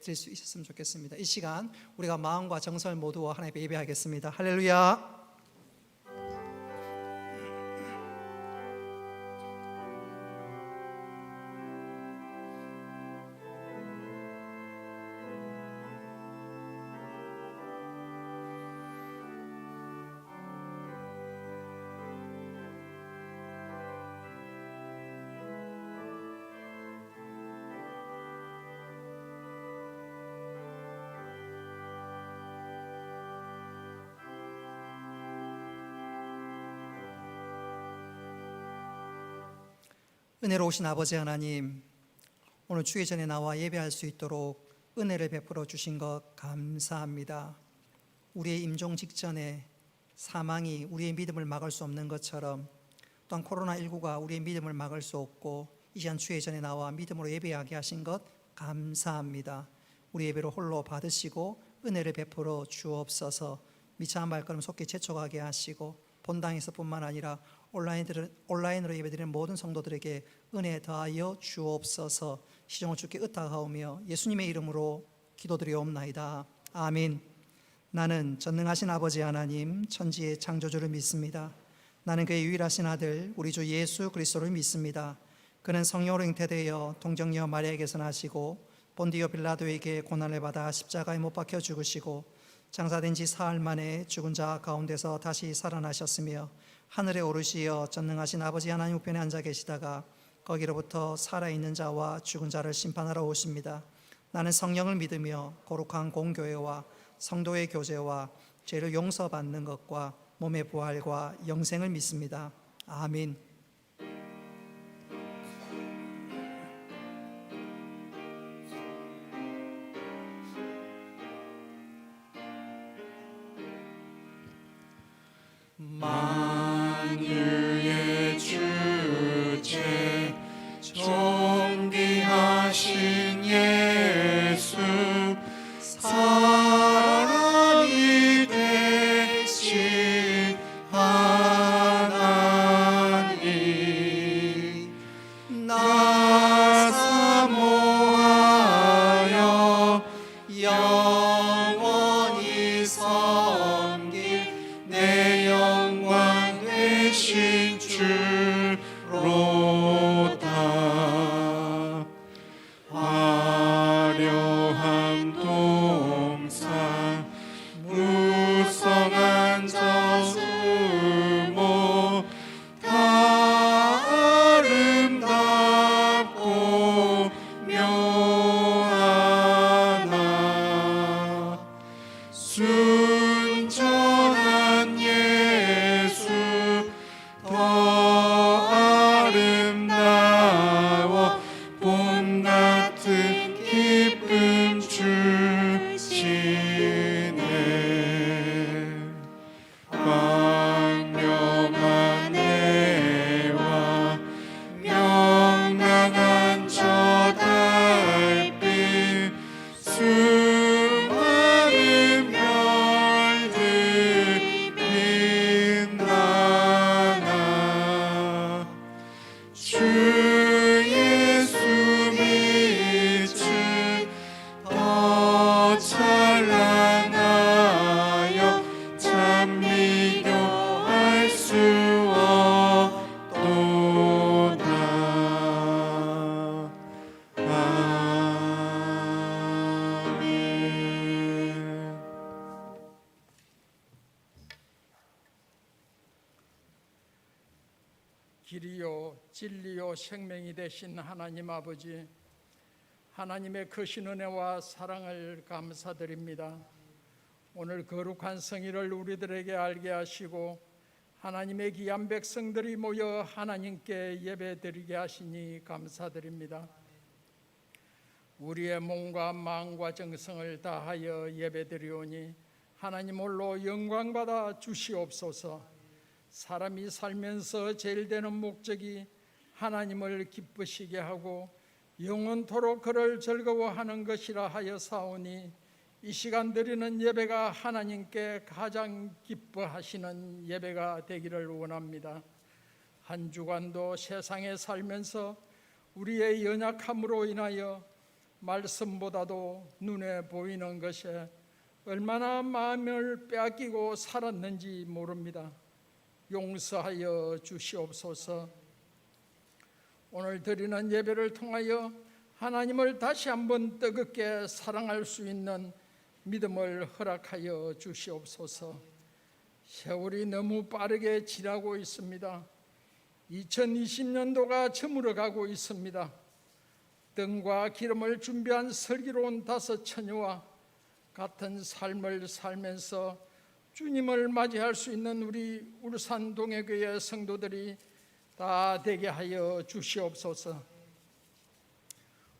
드릴 수 있었으면 좋겠습니다. 이 시간 우리가 마음과 정성을 모두와 하나님께 예배하겠습니다. 할렐루야. 은혜로우신 아버지 하나님, 오늘 주의 전에 나와 예배할 수 있도록 은혜를 베풀어 주신 것 감사합니다. 우리의 임종 직전에 사망이 우리의 믿음을 막을 수 없는 것처럼 또한 코로나19가 우리의 믿음을 막을 수 없고 이 시간 주의 전에 나와 믿음으로 예배하게 하신 것 감사합니다. 우리 예배를 홀로 받으시고 은혜를 베풀어 주옵소서. 미처한 발걸음 속히 재촉하게 하시고 본당에서 뿐만 아니라 온라인으로 예배드리는 모든 성도들에게 은혜 더하여 주옵소서. 시종을 주께 의탁하오며 예수님의 이름으로 기도드리옵나이다. 아멘. 나는 전능하신 아버지 하나님 천지의 창조주를 믿습니다. 나는 그의 유일하신 아들 우리 주 예수 그리스도를 믿습니다. 그는 성령으로 잉태되어 동정녀 마리아에게서 나시고 본디오 빌라도에게 고난을 받아 십자가에 못 박혀 죽으시고 장사된 지 사흘 만에 죽은 자 가운데서 다시 살아나셨으며 하늘에 오르시어 전능하신 아버지 하나님 우편에 앉아 계시다가 거기로부터 살아있는 자와 죽은 자를 심판하러 오십니다. 나는 성령을 믿으며 거룩한 공교회와 성도의 교제와 죄를 용서받는 것과 몸의 부활과 영생을 믿습니다. 아멘. 만유의 주제 존귀하신 예수 사람이 되신 하나님 나 사모하여 영원히 섬길 내 영광 되신 주로다. 화려한 동산 무성한 저수모 다 아름답고 묘하나 순전한 예수 더 아름다워 봄 같은 기쁨 주시네. 광명한 해와 명랑한 저 달빛 수많은 별들 빛나나 주 예수 빛은 더 찬란하여 참 비교할 수 없도다. 아멘. 길이요 진리요 생명이 되신 하나님 아버지, 하나님의 크신 은혜와 사랑을 감사드립니다. 오늘 거룩한 성일을 우리들에게 알게 하시고 하나님의 귀한 백성들이 모여 하나님께 예배드리게 하시니 감사드립니다. 우리의 몸과 마음과 정성을 다하여 예배드리오니 하나님 홀로 영광받아 주시옵소서. 사람이 살면서 제일 되는 목적이 하나님을 기쁘시게 하고 영원토록 그를 즐거워하는 것이라 하여 사오니 이 시간 드리는 예배가 하나님께 가장 기뻐하시는 예배가 되기를 원합니다. 한 주간도 세상에 살면서 우리의 연약함으로 인하여 말씀보다도 눈에 보이는 것에 얼마나 마음을 빼앗기고 살았는지 모릅니다. 용서하여 주시옵소서. 오늘 드리는 예배를 통하여 하나님을 다시 한번 뜨겁게 사랑할 수 있는 믿음을 허락하여 주시옵소서. 세월이 너무 빠르게 지나고 있습니다. 2020년도가 저물어가고 있습니다. 등과 기름을 준비한 슬기로운 5처녀와 같은 삶을 살면서 주님을 맞이할 수 있는 우리 울산 동해교회 성도들이 다 되게 하여 주시옵소서.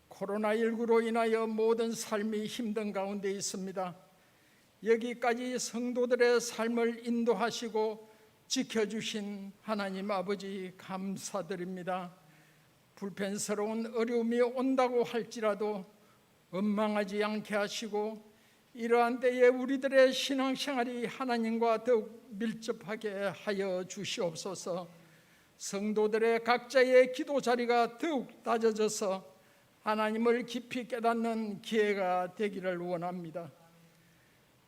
코로나19로 인하여 모든 삶이 힘든 가운데 있습니다. 여기까지 성도들의 삶을 인도하시고 지켜주신 하나님 아버지 감사드립니다. 불편스러운 어려움이 온다고 할지라도 원망하지 않게 하시고 이러한 때에 우리들의 신앙생활이 하나님과 더욱 밀접하게 하여 주시옵소서. 성도들의 각자의 기도 자리가 더욱 다져져서 하나님을 깊이 깨닫는 기회가 되기를 원합니다.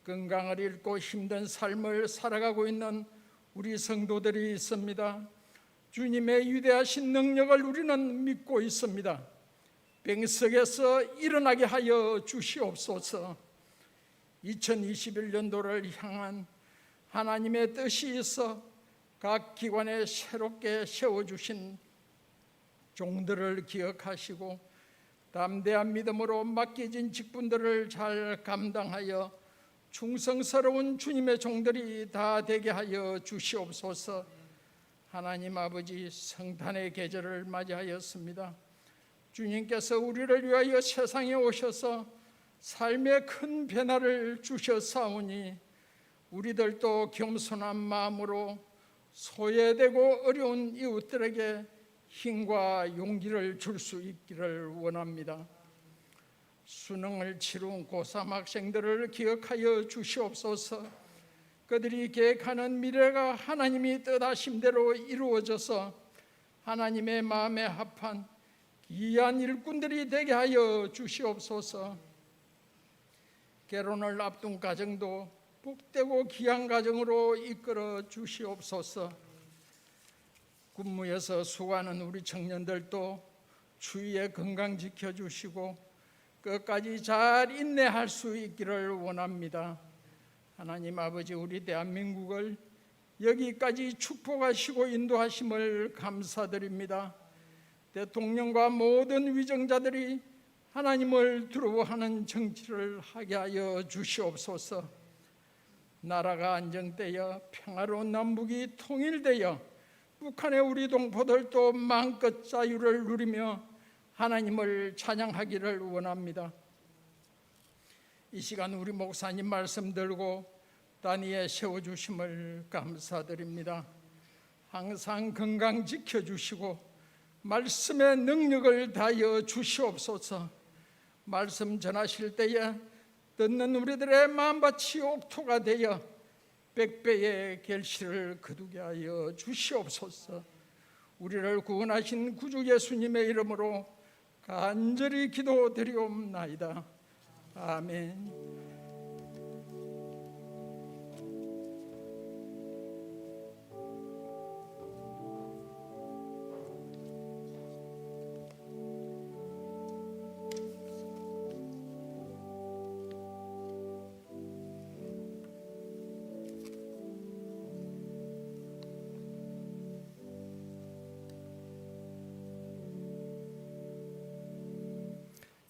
건강을 잃고 힘든 삶을 살아가고 있는 우리 성도들이 있습니다. 주님의 위대하신 능력을 우리는 믿고 있습니다. 병석에서 일어나게 하여 주시옵소서. 2021년도를 향한 하나님의 뜻이 있어 각 기관에 새롭게 세워주신 종들을 기억하시고 담대한 믿음으로 맡겨진 직분들을 잘 감당하여 충성스러운 주님의 종들이 다 되게 하여 주시옵소서. 하나님 아버지, 성탄의 계절을 맞이하였습니다. 주님께서 우리를 위하여 세상에 오셔서 삶의 큰 변화를 주셨사오니 우리들도 겸손한 마음으로 소외되고 어려운 이웃들에게 힘과 용기를 줄 수 있기를 원합니다. 수능을 치룬 고3 학생들을 기억하여 주시옵소서. 그들이 계획하는 미래가 하나님이 뜻하심대로 이루어져서 하나님의 마음에 합한 귀한 일꾼들이 되게 하여 주시옵소서. 결혼을 앞둔 가정도 복되고 귀한 가정으로 이끌어 주시옵소서. 군무에서 수고하는 우리 청년들도 추위에 건강 지켜주시고 끝까지 잘 인내할 수 있기를 원합니다. 하나님 아버지, 우리 대한민국을 여기까지 축복하시고 인도하심을 감사드립니다. 대통령과 모든 위정자들이 하나님을 두려워하는 정치를 하게 하여 주시옵소서. 나라가 안정되어 평화로운 남북이 통일되어 북한의 우리 동포들도 마음껏 자유를 누리며 하나님을 찬양하기를 원합니다. 이 시간 우리 목사님 말씀 들고 단위에 세워주심을 감사드립니다. 항상 건강 지켜주시고 말씀의 능력을 다하여 주시옵소서. 말씀 전하실 때에 듣는 우리들의 마음밭이 옥토가 되어 100배의 결실을 거두게 하여 주시옵소서. 우리를 구원하신 구주 예수님의 이름으로 간절히 기도드리옵나이다. 아멘.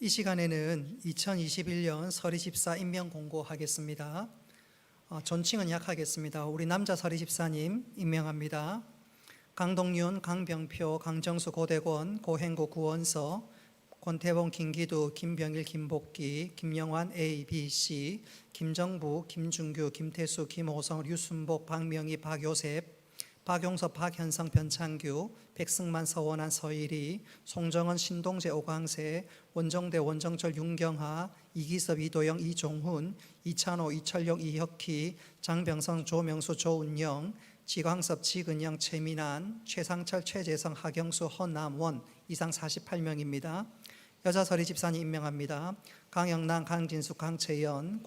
이 시간에는 2021년 서리집사 임명 공고하겠습니다. 존칭은 약하겠습니다. 우리 남자 서리집사님 임명합니다. 강동윤, 강병표, 강정수 고대권, 고행고 구원서, 권태봉, 김기두, 김병일, 김복기, 김영환 A, B, C, 김정부, 김준규, 김태수, 김호성, 류순복, 박명희, 박요셉, 박용섭, 박현성, 변창규, 백승만, 서원한, 서일이, 송정은, 신동재, 오광세, 원정대, 원정철, 윤경하, 이기섭, 이도영, 이종훈, 이찬호, 이철용, 이혁희, 장병성, 조명수, 조은영, 지광섭, 지근영, 최민환, 최상철, 최재성, 하경수, 허남원 이상 48명입니다. 여자서리 집사님 임명합니다. 강영란, 강진숙, 강채연,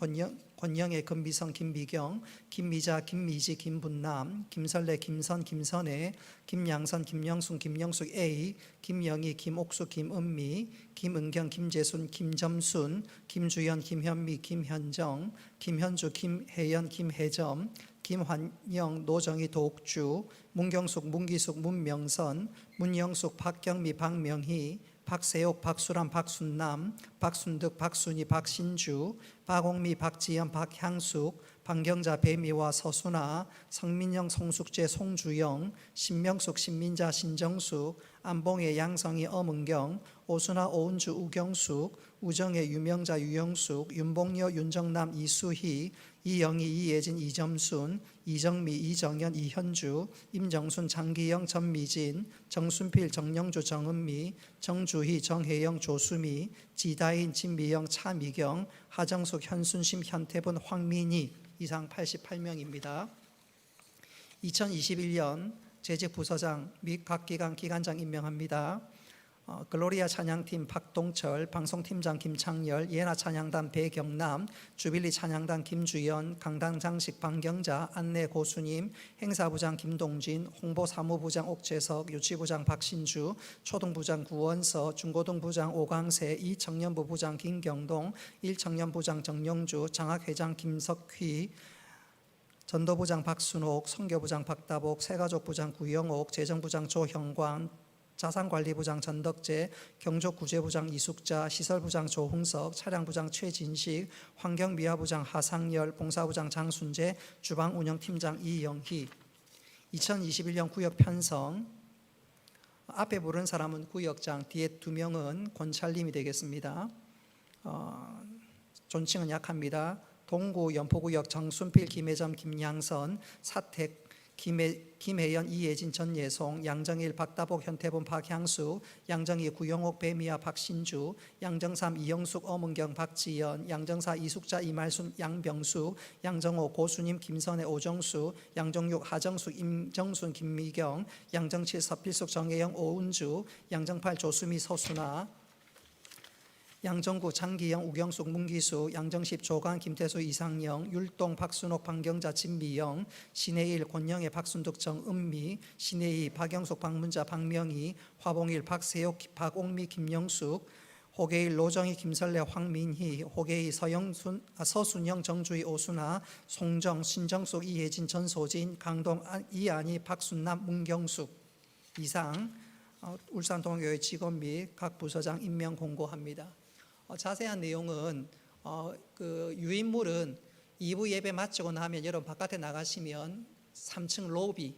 권영애, 금비성, 김미경, 김미자, 김미지, 김분남, 김설래, 김선, 김선혜, 김양선, 김영순, 김영숙 A, 김영희, 김옥수, 김은미, 김은경, 김재순, 김점순, 김주연, 김현미, 김현정, 김현주, 김혜연, 김혜점, 김환영, 노정희, 도옥주, 문경숙, 문기숙, 문명선, 문영숙, 박경미, 박명희, 박세옥, 박수람, 박순남, 박순득, 박순희, 박신주, 박옥미, 박지연, 박향숙, 방경자, 배미와 서순아, 성민영, 송숙재, 송주영, 신명숙, 신민자, 신정숙, 안봉혜, 양성희, 엄은경, 오순아, 오은주, 우경숙, 우정혜, 유명자, 유영숙, 윤봉여, 윤정남, 이수희, 이영희, 이예진, 이점순, 이정미, 이정현, 이현주, 임정순, 장기영, 전미진, 정순필, 정영주, 정은미, 정주희, 정혜영, 조수미, 지다인, 진미영, 차미경, 하정숙, 현순심, 현태분, 황민희, 이상 88명입니다. 2021년 재직 부서장 및 각 기관 기관장 임명합니다. 글로리아 찬양팀 박동철, 방송팀장 김창열, 예나 찬양단 배경남, 주빌리 찬양단 김주연, 강당 장식 방경자, 안내 고수님, 행사부장 김동진, 홍보사무부장 옥재석, 유치부장 박신주, 초등부장 구원서, 중고등부장 오강세, 이청년부 부장 김경동, 일청년부장 정영주, 장학회장 김석휘, 전도부장 박순옥, 선교부장 박다복, 새가족부장 구영옥, 재정부장 조형관, 자산관리부장 전덕재, 경족구제부장 이숙자, 시설부장 조흥석, 차량부장 최진식, 환경미화부장 하상열, 봉사부장 장순재, 주방운영팀장 이영희. 2021년 구역 편성, 앞에 부른 사람은 구역장, 뒤에 2명은 권찰님이 되겠습니다. 존칭은 약합니다. 동구 연포구역 정순필, 김혜점, 김양선, 사택, 김혜연, 이예진, 전예송, 양정일, 박다복, 현태본, 박향수, 양정희, 구영옥, 배미아, 박신주, 양정삼, 이영숙, 엄은경, 박지연, 양정사, 이숙자, 이말순, 양병숙, 양정호, 고수님, 김선혜, 오정수, 양정육, 하정숙, 임정순, 김미경, 양정칠, 서필숙, 정혜영, 오은주, 양정팔, 조수미, 서순아, 양정구, 장기영, 우경숙, 문기수, 양정십, 조강, 김태수, 이상영, 율동, 박순옥, 방경자, 진미영, 신혜일, 권영애, 박순득, 정은미, 신혜희, 박영숙, 박문자, 박명희, 화봉일, 박세옥, 박옥미, 김영숙, 호계일, 노정희, 김설래, 황민희, 호계희, 서순영, 정주희, 오순아, 송정, 신정숙, 이혜진, 전소진, 강동, 이안희, 박순남, 문경숙. 이상 울산동교회 직원 및 각 부서장 임명 공고합니다. 자세한 내용은 그 유인물은 2부 예배 마치고 나면 여러분 바깥에 나가시면 3층 로비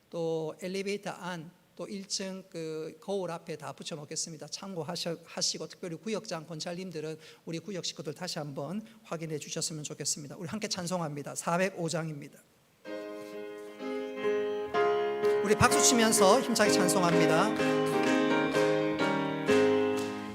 또 엘리베이터 안 또 1층 그 거울 앞에 다 붙여 놓겠습니다. 참고하시고 특별히 구역장 권찰님들은 우리 구역 식구들 다시 한번 확인해 주셨으면 좋겠습니다. 우리 함께 찬송합니다. 405장입니다. 우리 박수 치면서 힘차게 찬송합니다.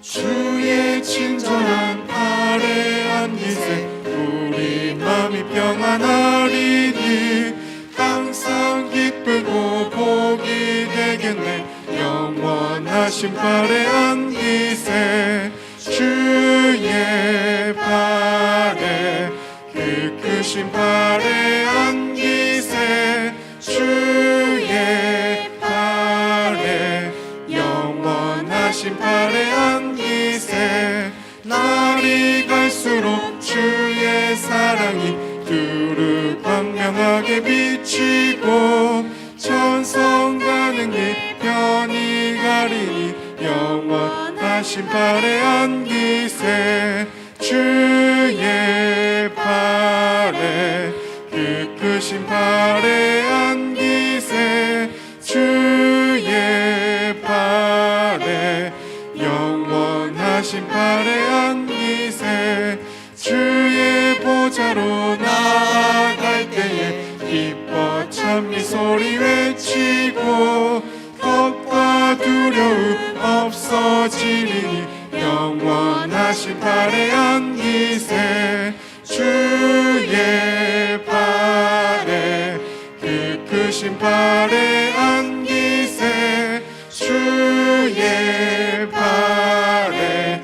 주의 친절한 팔에 안기세 우리 마음이 평안하리니 항상 기쁘고 복이 되겠네 영원하신 팔에 안기세 주의 팔에 그 크신 팔에 안기세 주의 팔에 영원하신 팔에 안기세 날이 갈수록 주의 사랑이 두루 광명하게 비치고 천성 가는 길 편히 가리니 영원하신 팔에 안기세 주의 팔에 그 크신 팔에 안기세 주의 팔에 영원하신 팔에 안기세 주의 보좌로 나아갈 때에 기뻐 찬미 소리 외치고 겁과 두려움 없어지리니 영원하신 팔에 안기세 주의 팔에 그 크신 팔에 안기세 주의 팔에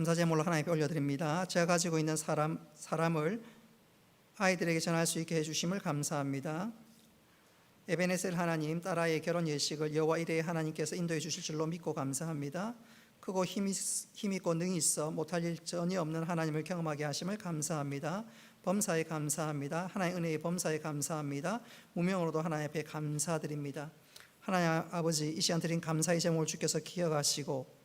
감사 제물로 하나님께 올려드립니다. 제가 가지고 있는 사람을 아이들에게 전할 수 있게 해주심을 감사합니다. 에베네셀 하나님, 딸아이의 결혼 예식을 여호와 이레의 하나님께서 인도해 주실 줄로 믿고 감사합니다. 크고 힘있고 능히 있어 못할 일 전혀 없는 하나님을 경험하게 하심을 감사합니다. 범사에 감사합니다. 하나님의 은혜의 범사에 감사합니다. 무명으로도 하나님 앞에 감사드립니다. 하나님 아버지, 이 시간 드린 감사의 제목을 주께서 기억하시고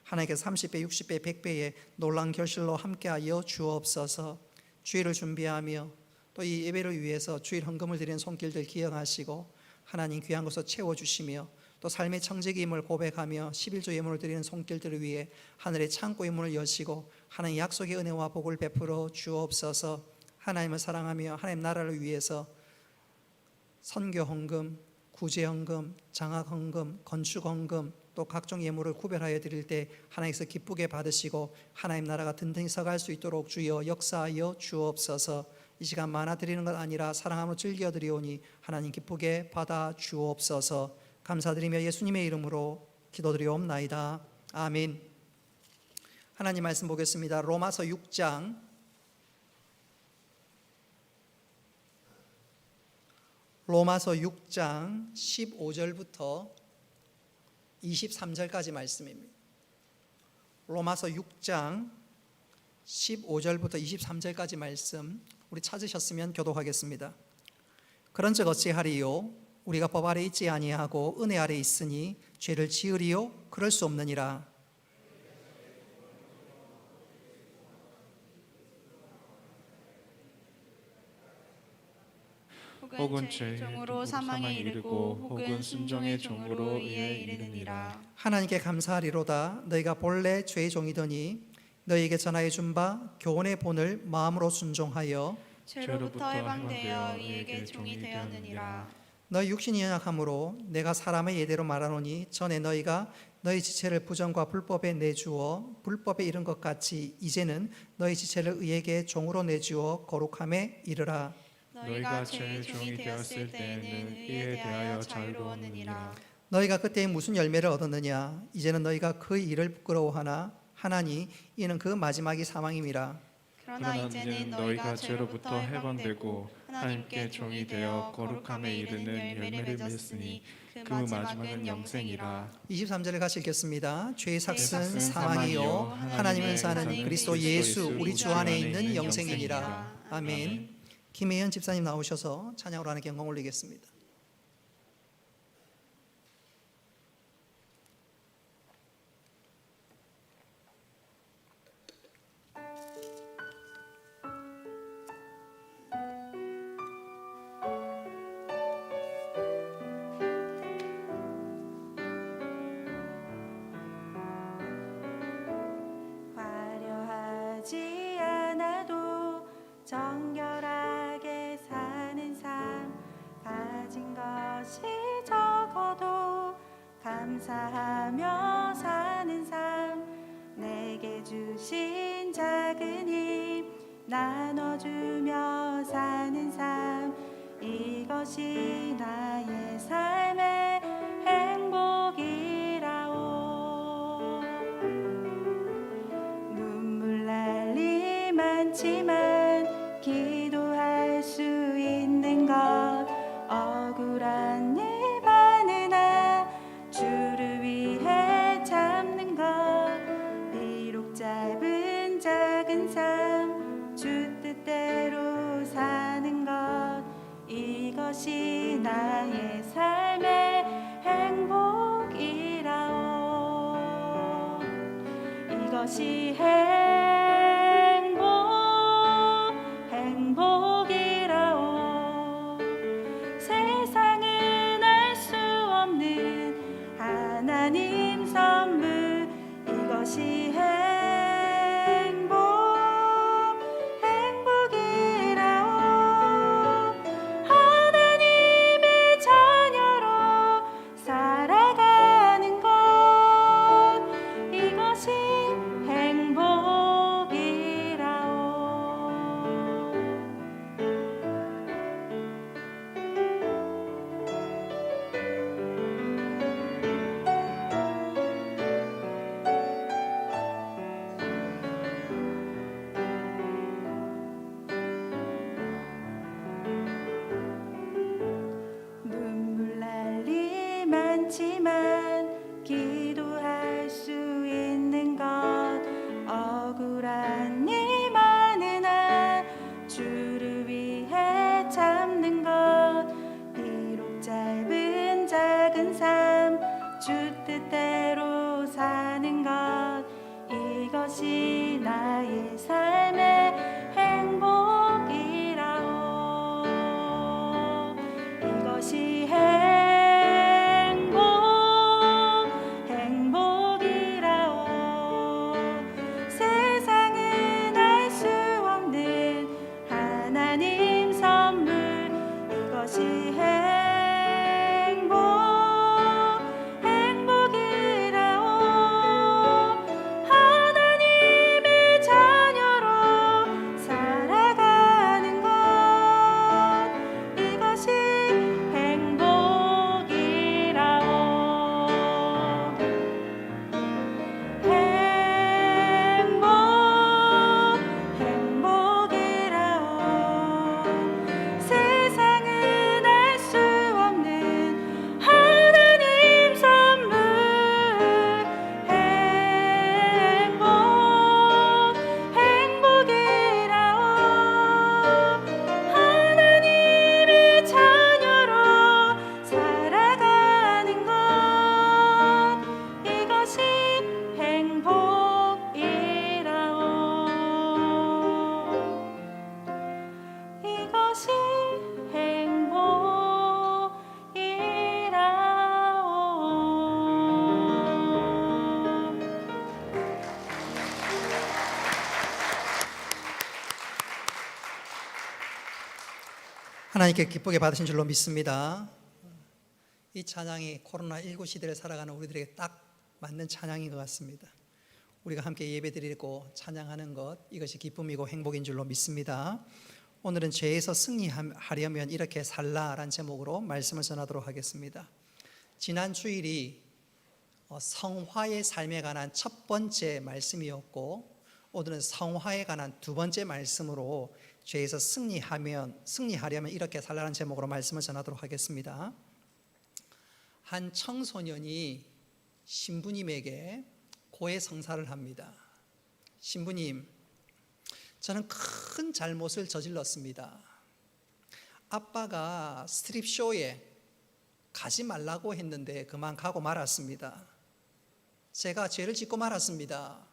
하나님께서 30배, 60배, 100배의 놀라운 결실로 함께하여 주옵소서. 주일을 준비하며 또 이 예배를 위해서 주일 헌금을 드리는 손길들 기억하시고 하나님 귀한 것을 채워주시며 또 삶의 청지기임을 고백하며 11조 예물을 드리는 손길들을 위해 하늘의 창고의 문을 여시고 하나님 약속의 은혜와 복을 베풀어 주옵소서. 하나님을 사랑하며 하나님 나라를 위해서 선교 헌금, 구제 헌금, 장학 헌금, 건축 헌금 또 각종 예물을 구별하여 드릴 때 하나님께서 기쁘게 받으시고 하나님 나라가 든든히 서갈 수 있도록 주여 역사하여 주옵소서. 이 시간 많아 드리는 것 아니라 사랑함으로 즐겨 드리오니 하나님 기쁘게 받아 주옵소서. 감사드리며 예수님의 이름으로 기도드리옵나이다. 아멘. 하나님 말씀 보겠습니다. 로마서 6장 15절부터 23절까지 말씀입니다. 로마서 6장 15절부터 23절까지 말씀 우리 찾으셨으면 교독하겠습니다. 그런즉 어찌하리요? 우리가 법 아래 있지 아니하고 은혜 아래 있으니 죄를 지으리요? 그럴 수 없느니라. 혹은 죄의 종으로 사망에 이르고 혹은 순종의 종으로 의에 이르니라. 하나님께 감사하리로다. 너희가 본래 죄의 종이더니 너희에게 전하여 준 바 교훈의 본을 마음으로 순종하여 죄로부터 해방되어 이에게 종이 되었느니라. 너희 육신이 연약함으로 내가 사람의 예대로 말하노니 전에 너희가 너희 지체를 부정과 불법에 내주어 불법에 이른 것 같이 이제는 너희 지체를 의에게 종으로 내주어 거룩함에 이르라. 너희가 죄의 종이 되었을 때에는 이에 대하여 자유로웠느니라. 너희가 그때 무슨 열매를 얻었느냐? 이제는 너희가 그 일을 부끄러워하나 하나니 이는 그 마지막이 사망임이라. 그러나 이제는 너희가 죄로부터 해방되고 하나님께 종이 되어 거룩함에 이르는 열매를 맺으니 그 마지막은 영생이라. 23절을 같이 읽겠습니다. 죄의 삭은 삭은 사망이요 사망이요 하나님은 사는 하나님은 그리스도 그리스도 예수 우리 주 안에 있는 영생이니라. 영생이니라. 아멘. 김혜연 집사님 나오셔서 찬양으로 하나님께 영광 올리겠습니다. 화려하지 않아도 정결하게 사는 삶, 가진 것이 적어도 감사하며 사는 삶, 내게 주신 작은 힘 나눠주며 사는 삶, 이것이 나의 삶의 행복이라오. 눈물 날 일 많지만 기도할 수 있는 것, 억울한 일 많으나 주를 위해 참는 것, 비록 짧은 작은 삶, 주 뜻대로 사는 것, 이것이 나의 삶의 행복이라오. 이것이 행복이라오. 세상은 알 수 없는 하나님 선물, 이것이 행복이라오. 하나님의 자녀로 살아가는 것, 이것이 행복이라오. 기도할 수 있는 것 억울한 일 많은 한 주를 위해 참는 것 비록 짧은 작은 삶 주 뜻대로 사는 것 이것이 나의 삶의 행복이라오 이것이 행복이라오 세상은 알 수 없는 하나님 선물 이것이 행복이라오 하나님의 자녀로 살아가는 것 이것이 행복이라오 세상은 알 수 없는 하나님 선물 행복이라오 하나님의 자녀로 살아가는 것 이것이 행복이라오 이것이 행복이라오 하나님께 기쁘게 받으신 줄로 믿습니다. 이 찬양이 코로나19 시대를 살아가는 우리들에게 딱 맞는 찬양인 것 같습니다. 우리가 함께 예배드리고 찬양하는 것 이것이 기쁨이고 행복인 줄로 믿습니다. 오늘은 죄에서 승리하려면 이렇게 살라라는 제목으로 말씀을 전하도록 하겠습니다. 지난 주일이 성화의 삶에 관한 첫 번째 말씀이었고 오늘은 성화에 관한 두 번째 말씀으로 죄에서 승리하려면 이렇게 살라는 제목으로 말씀을 전하도록 하겠습니다. 한 청소년이 신부님에게 고해 성사를 합니다. 신부님, 저는 큰 잘못을 저질렀습니다. 아빠가 스트립쇼에 가지 말라고 했는데 그만 가고 말았습니다. 제가 죄를 짓고 말았습니다.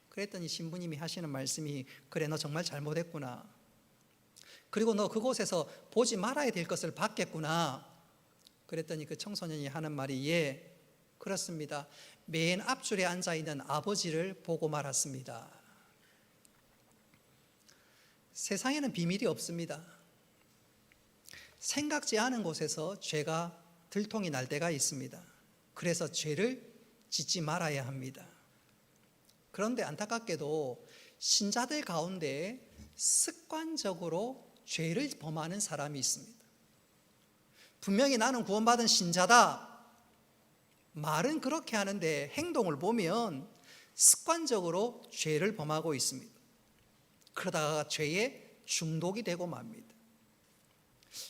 그랬더니 신부님이 하시는 말씀이 그래 너 정말 잘못했구나. 그리고 너 그곳에서 보지 말아야 될 것을 봤겠구나. 그랬더니 그 청소년이 하는 말이 예 그렇습니다. 맨 앞줄에 앉아있는 아버지를 보고 말았습니다. 세상에는 비밀이 없습니다. 생각지 않은 곳에서 죄가 들통이 날 때가 있습니다. 그래서 죄를 짓지 말아야 합니다. 그런데 안타깝게도 신자들 가운데 습관적으로 죄를 범하는 사람이 있습니다. 분명히 나는 구원받은 신자다. 말은 그렇게 하는데 행동을 보면 습관적으로 죄를 범하고 있습니다. 그러다가 죄에 중독이 되고 맙니다.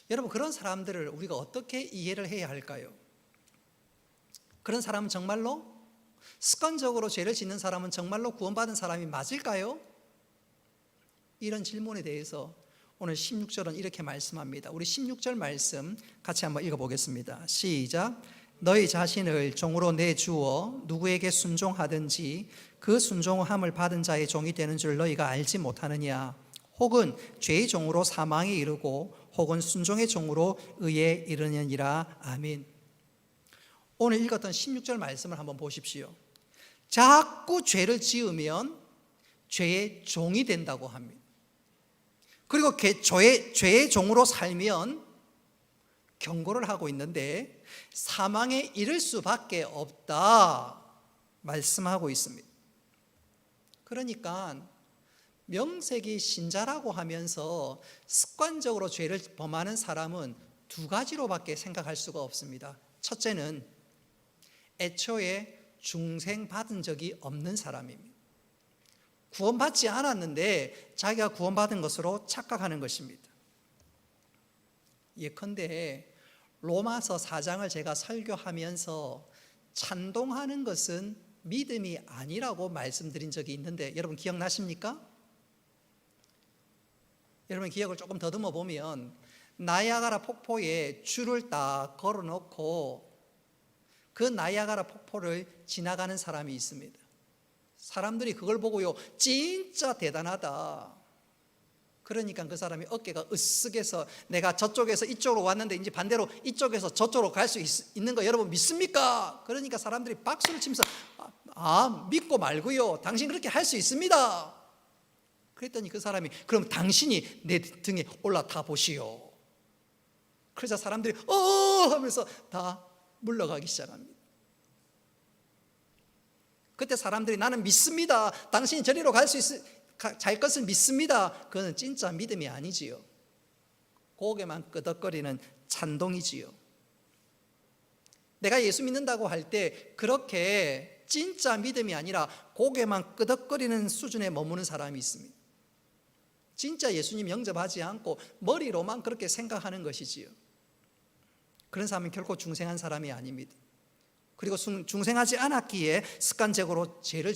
여러분, 그런 사람들을 우리가 어떻게 이해를 해야 할까요? 그런 사람은 정말로 습관적으로 죄를 짓는 사람은 정말로 구원받은 사람이 맞을까요? 이런 질문에 대해서 오늘 16절은 이렇게 말씀합니다. 우리 16절 말씀 같이 한번 읽어보겠습니다. 시작. 너희 자신을 종으로 내주어 누구에게 순종하든지 그 순종함을 받은 자의 종이 되는 줄 너희가 알지 못하느냐? 혹은 죄의 종으로 사망에 이르고 혹은 순종의 종으로 의에 이르느니라. 아멘. 오늘 읽었던 16절 말씀을 한번 보십시오. 자꾸 죄를 지으면 죄의 종이 된다고 합니다. 그리고 죄의 종으로 살면 경고를 하고 있는데 사망에 이를 수밖에 없다 말씀하고 있습니다. 그러니까 명색이 신자라고 하면서 습관적으로 죄를 범하는 사람은 두 가지로밖에 생각할 수가 없습니다. 첫째는 애초에 중생 받은 적이 없는 사람입니다. 구원받지 않았는데 자기가 구원받은 것으로 착각하는 것입니다. 예컨대 로마서 4장을 제가 설교하면서 찬동하는 것은 믿음이 아니라고 말씀드린 적이 있는데 여러분 기억나십니까? 여러분 기억을 조금 더듬어 보면 나이아가라 폭포에 줄을 딱 걸어놓고 그 나이아가라 폭포를 지나가는 사람이 있습니다. 사람들이 그걸 보고요, 진짜 대단하다. 그러니까 그 사람이 어깨가 으쓱해서 내가 저쪽에서 이쪽으로 왔는데 이제 반대로 이쪽에서 저쪽으로 갈 수 있는 거 여러분 믿습니까? 그러니까 사람들이 박수를 치면서 믿고 말고요, 당신 그렇게 할 수 있습니다. 그랬더니 그 사람이 그럼 당신이 내 등에 올라타 보시오. 그래서 사람들이 하면서 다 물러가기 시작합니다. 그때 사람들이 나는 믿습니다. 당신이 저리로 잘 것을 믿습니다. 그건 진짜 믿음이 아니지요. 고개만 끄덕거리는 찬동이지요. 내가 예수 믿는다고 할 때 그렇게 진짜 믿음이 아니라 고개만 끄덕거리는 수준에 머무는 사람이 있습니다. 진짜 예수님 영접하지 않고 머리로만 그렇게 생각하는 것이지요. 그런 사람은 결코 중생한 사람이 아닙니다. 그리고 중생하지 않았기에 습관적으로 죄를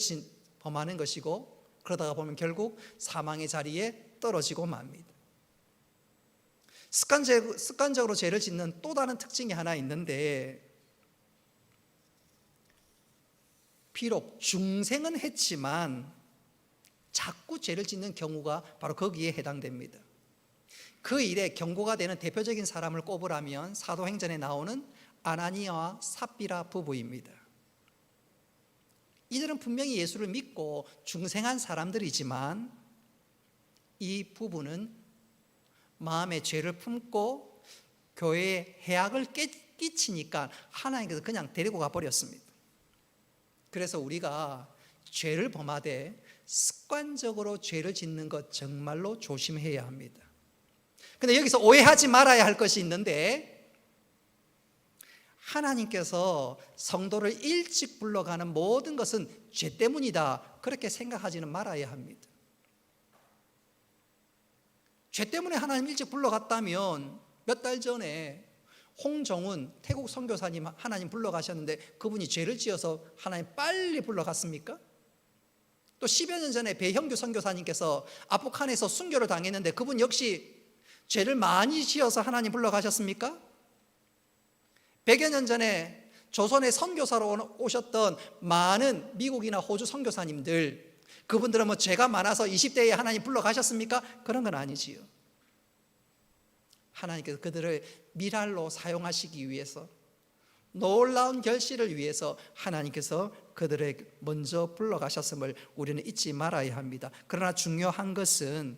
범하는 것이고 그러다가 보면 결국 사망의 자리에 떨어지고 맙니다. 습관적으로 죄를 짓는 또 다른 특징이 하나 있는데 비록 중생은 했지만 자꾸 죄를 짓는 경우가 바로 거기에 해당됩니다. 그 일에 경고가 되는 대표적인 사람을 꼽으라면 사도행전에 나오는 아나니아와 삽비라 부부입니다. 이들은 분명히 예수를 믿고 중생한 사람들이지만 이 부부는 마음에 죄를 품고 교회에 해악을 끼치니까 하나님께서 그냥 데리고 가버렸습니다. 그래서 우리가 죄를 범하되 습관적으로 죄를 짓는 것 정말로 조심해야 합니다. 근데 여기서 오해하지 말아야 할 것이 있는데 하나님께서 성도를 일찍 불러가는 모든 것은 죄 때문이다 그렇게 생각하지는 말아야 합니다. 죄 때문에 하나님 일찍 불러갔다면 몇 달 전에 홍정훈 태국 선교사님 하나님 불러가셨는데 그분이 죄를 지어서 하나님 빨리 불러갔습니까? 또 10여 년 전에 배형규 선교사님께서 아프간에서 순교를 당했는데 그분 역시 죄를 많이 지어서 하나님 불러가셨습니까? 100여 년 전에 조선에 선교사로 오셨던 많은 미국이나 호주 선교사님들 그분들은 뭐 죄가 많아서 20대에 하나님 불러가셨습니까? 그런 건 아니지요. 하나님께서 그들을 미랄로 사용하시기 위해서 놀라운 결실을 위해서 하나님께서 그들을 먼저 불러가셨음을 우리는 잊지 말아야 합니다. 그러나 중요한 것은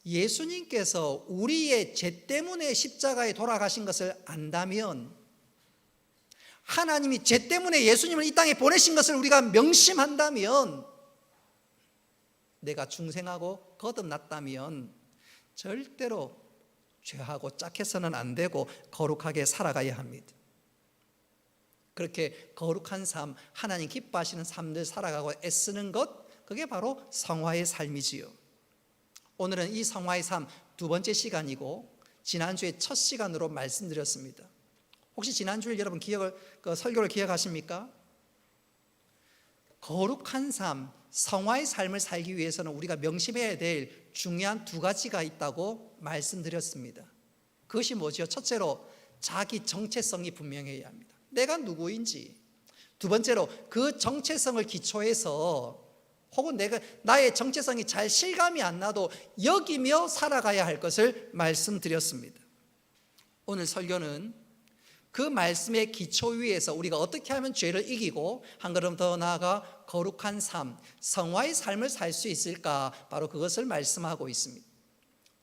예수님께서 우리의 죄 때문에 십자가에 돌아가신 것을 안다면 하나님이 죄 때문에 예수님을 이 땅에 보내신 것을 우리가 명심한다면 내가 중생하고 거듭났다면 절대로 죄하고 짝해서는 안 되고 거룩하게 살아가야 합니다. 그렇게 거룩한 삶, 하나님 기뻐하시는 삶들 살아가고 애쓰는 것, 그게 바로 성화의 삶이지요. 오늘은 이 성화의 삶 두 번째 시간이고 지난주에 첫 시간으로 말씀드렸습니다. 혹시 지난주에 여러분 설교를 기억하십니까? 거룩한 삶, 성화의 삶을 살기 위해서는 우리가 명심해야 될 중요한 두 가지가 있다고 말씀드렸습니다. 그것이 뭐죠? 첫째로 자기 정체성이 분명해야 합니다. 내가 누구인지. 두 번째로 그 정체성을 기초해서 혹은 나의 정체성이 잘 실감이 안 나도 여기며 살아가야 할 것을 말씀드렸습니다. 오늘 설교는 그 말씀의 기초 위에서 우리가 어떻게 하면 죄를 이기고 한 걸음 더 나아가 거룩한 삶, 성화의 삶을 살 수 있을까, 바로 그것을 말씀하고 있습니다.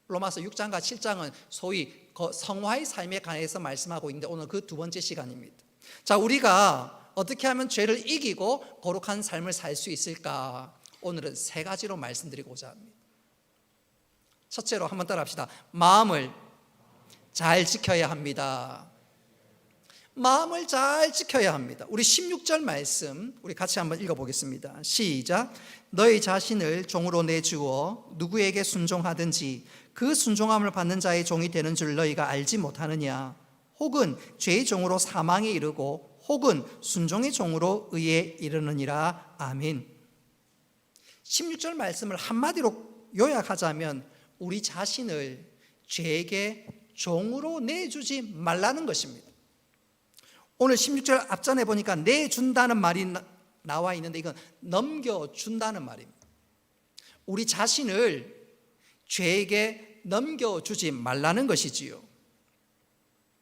로마서 6장과 7장은 소위 성화의 삶에 관해서 말씀하고 있는데 오늘 그 두 번째 시간입니다. 자, 우리가 어떻게 하면 죄를 이기고 거룩한 삶을 살 수 있을까? 오늘은 세 가지로 말씀드리고자 합니다. 첫째로 한번 따라합시다. 마음을 잘 지켜야 합니다. 마음을 잘 지켜야 합니다. 우리 16절 말씀 우리 같이 한번 읽어보겠습니다. 시작. 너희 자신을 종으로 내주어 누구에게 순종하든지 그 순종함을 받는 자의 종이 되는 줄 너희가 알지 못하느냐. 혹은 죄의 종으로 사망에 이르고 혹은 순종의 종으로 의에 이르느니라. 아멘. 16절 말씀을 한마디로 요약하자면 우리 자신을 죄에게 종으로 내주지 말라는 것입니다. 오늘 16절 앞전에 보니까 내준다는 말이 나와 있는데 이건 넘겨준다는 말입니다. 우리 자신을 죄에게 넘겨주지 말라는 것이지요.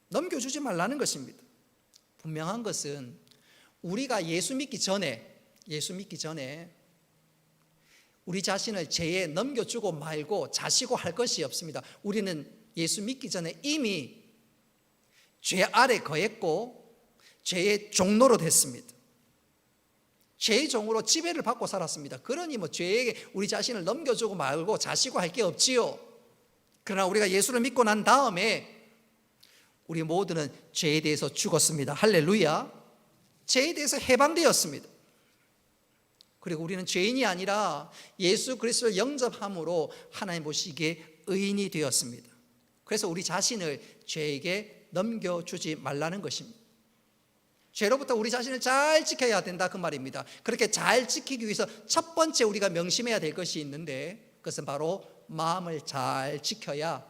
넘겨주지 말라는 것입니다. 분명한 것은 우리가 예수 믿기 전에 우리 자신을 죄에 넘겨주고 말고 자시고 할 것이 없습니다. 우리는 예수 믿기 전에 이미 죄 아래 거했고 죄의 종로로 됐습니다. 죄의 종으로 지배를 받고 살았습니다. 그러니 죄에게 우리 자신을 넘겨주고 말고 자시고 할 게 없지요. 그러나 우리가 예수를 믿고 난 다음에 우리 모두는 죄에 대해서 죽었습니다. 할렐루야. 죄에 대해서 해방되었습니다. 그리고 우리는 죄인이 아니라 예수 그리스도를 영접함으로 하나님 보시기에 의인이 되었습니다. 그래서 우리 자신을 죄에게 넘겨주지 말라는 것입니다. 죄로부터 우리 자신을 잘 지켜야 된다 그 말입니다. 그렇게 잘 지키기 위해서 첫 번째 우리가 명심해야 될 것이 있는데 그것은 바로 마음을 잘 지켜야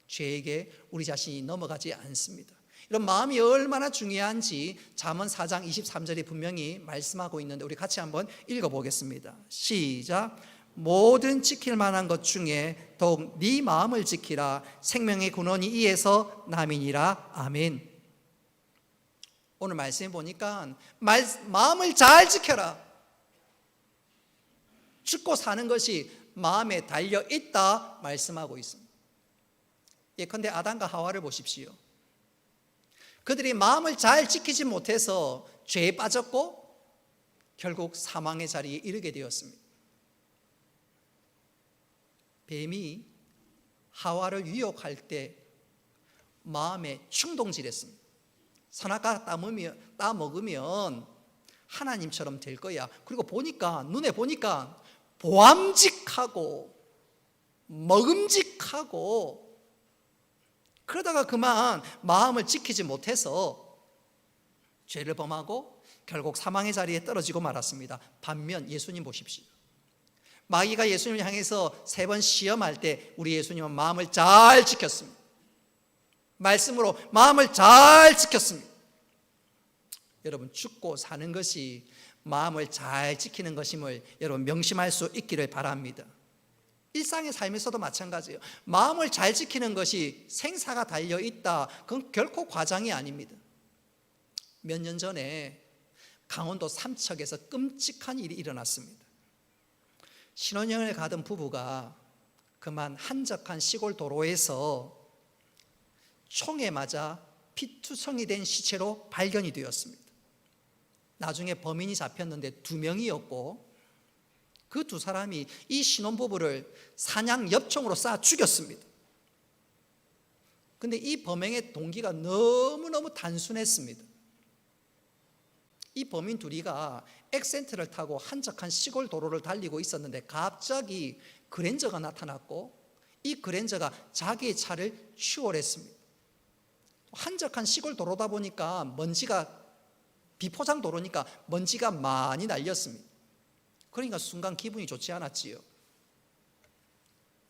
죄에게 우리 자신이 넘어가지 않습니다. 이런 마음이 얼마나 중요한지 잠언 4장 23절이 분명히 말씀하고 있는데 우리 같이 한번 읽어보겠습니다. 시작. 모든 지킬 만한 것 중에 더욱 네 마음을 지키라. 생명의 근원이 이에서 남이니라. 아멘. 오늘 말씀해 보니까 마음을 잘 지켜라. 죽고 사는 것이 마음에 달려 있다 말씀하고 있습니다. 예컨대 아담과 하와를 보십시오. 그들이 마음을 잘 지키지 못해서 죄에 빠졌고 결국 사망의 자리에 이르게 되었습니다. 뱀이 하와를 유혹할 때 마음에 충동질했습니다. 선악과 따먹으면 하나님처럼 될 거야. 그리고 눈에 보니까 보암직하고 먹음직하고 그러다가 그만 마음을 지키지 못해서 죄를 범하고 결국 사망의 자리에 떨어지고 말았습니다. 반면 예수님 보십시오. 마귀가 예수님을 향해서 3번 시험할 때 우리 예수님은 마음을 잘 지켰습니다. 말씀으로 마음을 잘 지켰습니다. 여러분, 죽고 사는 것이 마음을 잘 지키는 것임을 여러분 명심할 수 있기를 바랍니다. 일상의 삶에서도 마찬가지예요. 마음을 잘 지키는 것이 생사가 달려있다. 그건 결코 과장이 아닙니다. 몇 년 전에 강원도 삼척에서 끔찍한 일이 일어났습니다. 신혼여행을 가던 부부가 그만 한적한 시골 도로에서 총에 맞아 피투성이 된 시체로 발견이 되었습니다. 나중에 범인이 잡혔는데 2명이었고 그 2사람이 이 신혼부부를 사냥 엽총으로 쏴 죽였습니다. 그런데 이 범행의 동기가 너무너무 단순했습니다. 이 범인 둘이가 액센트를 타고 한적한 시골 도로를 달리고 있었는데 갑자기 그랜저가 나타났고 이 그랜저가 자기의 차를 추월했습니다. 한적한 시골 도로다 보니까 비포장 도로니까 먼지가 많이 날렸습니다. 그러니까 순간 기분이 좋지 않았지요.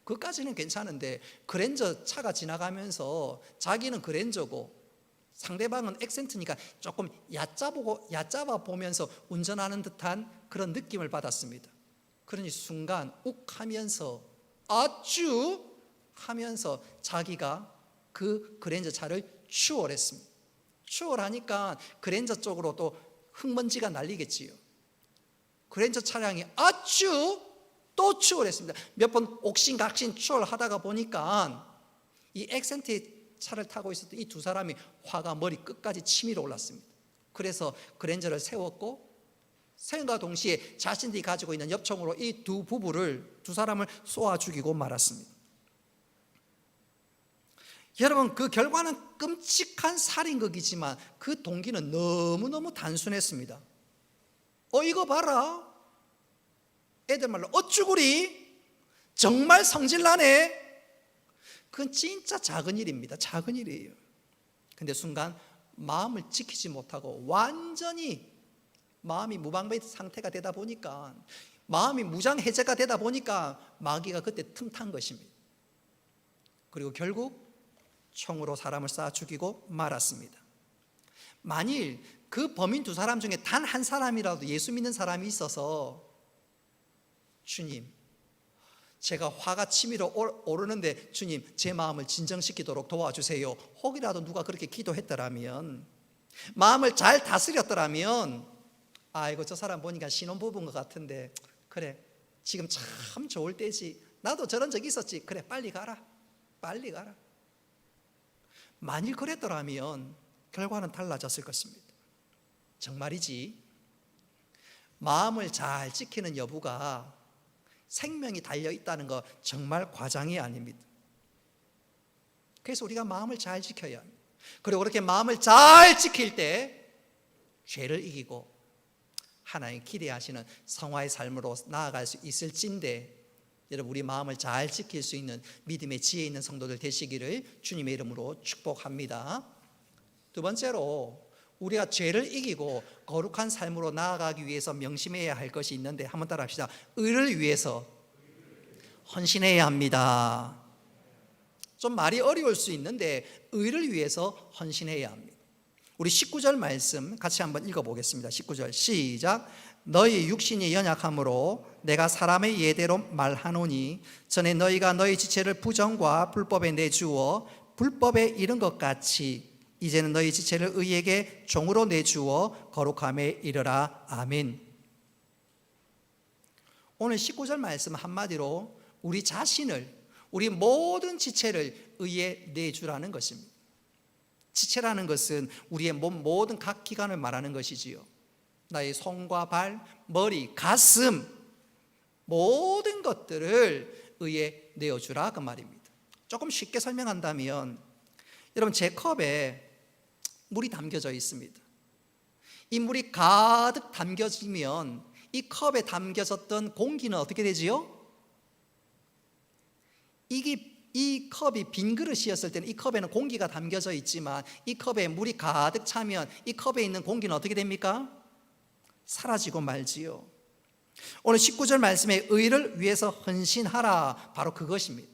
그까지는 괜찮은데 그랜저 차가 지나가면서 자기는 그랜저고 상대방은 액센트니까 조금 얕잡아 보면서 운전하는 듯한 그런 느낌을 받았습니다. 그러니 순간 욱 하면서 아쭈 하면서 자기가 그 그랜저 차를 추월했습니다. 추월하니까 그랜저 쪽으로 또 흙먼지가 날리겠지요. 그랜저 차량이 아쭈 또 추월했습니다. 몇 번 옥신각신 추월하다가 보니까 이 액센트 차를 타고 있었던 이 2사람이 화가 머리 끝까지 치밀어 올랐습니다. 그래서 그랜저를 세웠고 세움과 동시에 자신들이 가지고 있는 엽총으로 이 2사람을 쏘아 죽이고 말았습니다. 여러분, 그 결과는 끔찍한 살인극이지만 그 동기는 너무너무 단순했습니다. 이거 봐라, 애들 말로 어쭈구리 정말 성질나네. 그건 진짜 작은 일입니다. 작은 일이에요. 근데 순간 마음을 지키지 못하고 완전히 마음이 무방비 상태가 되다 보니까, 마음이 무장해제가 되다 보니까 마귀가 그때 틈탄 것입니다. 그리고 결국 총으로 사람을 쏴 죽이고 말았습니다. 만일 그 범인 두 사람 중에 단 한 사람이라도 예수 믿는 사람이 있어서, 주님, 제가 화가 치밀어 오르는데 주님 제 마음을 진정시키도록 도와주세요, 혹이라도 누가 그렇게 기도했더라면, 마음을 잘 다스렸더라면, 아이고 저 사람 보니까 신혼부부인 것 같은데, 그래 지금 참 좋을 때지, 나도 저런 적 있었지, 그래 빨리 가라, 빨리 가라. 만일 그랬더라면 결과는 달라졌을 것입니다. 정말이지 마음을 잘 지키는 여부가 생명이 달려있다는 거 정말 과장이 아닙니다. 그래서 우리가 마음을 잘 지켜야 합니다. 그리고 그렇게 마음을 잘 지킬 때 죄를 이기고 하나님 기대하시는 성화의 삶으로 나아갈 수 있을진데, 여러분 우리 마음을 잘 지킬 수 있는 믿음의 지혜 있는 성도들 되시기를 주님의 이름으로 축복합니다. 두 번째로, 우리가 죄를 이기고 거룩한 삶으로 나아가기 위해서 명심해야 할 것이 있는데, 한번 따라 합시다. 의를 위해서 헌신해야 합니다. 좀 말이 어려울 수 있는데 의를 위해서 헌신해야 합니다. 우리 19절 말씀 같이 한번 읽어보겠습니다. 19절 시작. 너희 육신이 연약함으로 내가 사람의 예대로 말하노니, 전에 너희가 너희 지체를 부정과 불법에 내주어 불법에 이른 것 같이 이제는 너희 지체를 의에게 종으로 내주어 거룩함에 이르라. 아멘. 오늘 19절 말씀 한마디로 우리 자신을, 우리 모든 지체를 의에 내주라는 것입니다. 지체라는 것은 우리의 몸 모든 각 기관을 말하는 것이지요. 나의 손과 발, 머리, 가슴, 모든 것들을 의에 내어주라 그 말입니다. 조금 쉽게 설명한다면, 여러분 제 컵에 물이 담겨져 있습니다. 이 물이 가득 담겨지면 이 컵에 담겨졌던 공기는 어떻게 되지요? 이 컵이 빈 그릇이었을 때는 이 컵에는 공기가 담겨져 있지만, 이 컵에 물이 가득 차면 이 컵에 있는 공기는 어떻게 됩니까? 사라지고 말지요. 오늘 19절 말씀에 의를 위해서 헌신하라, 바로 그것입니다.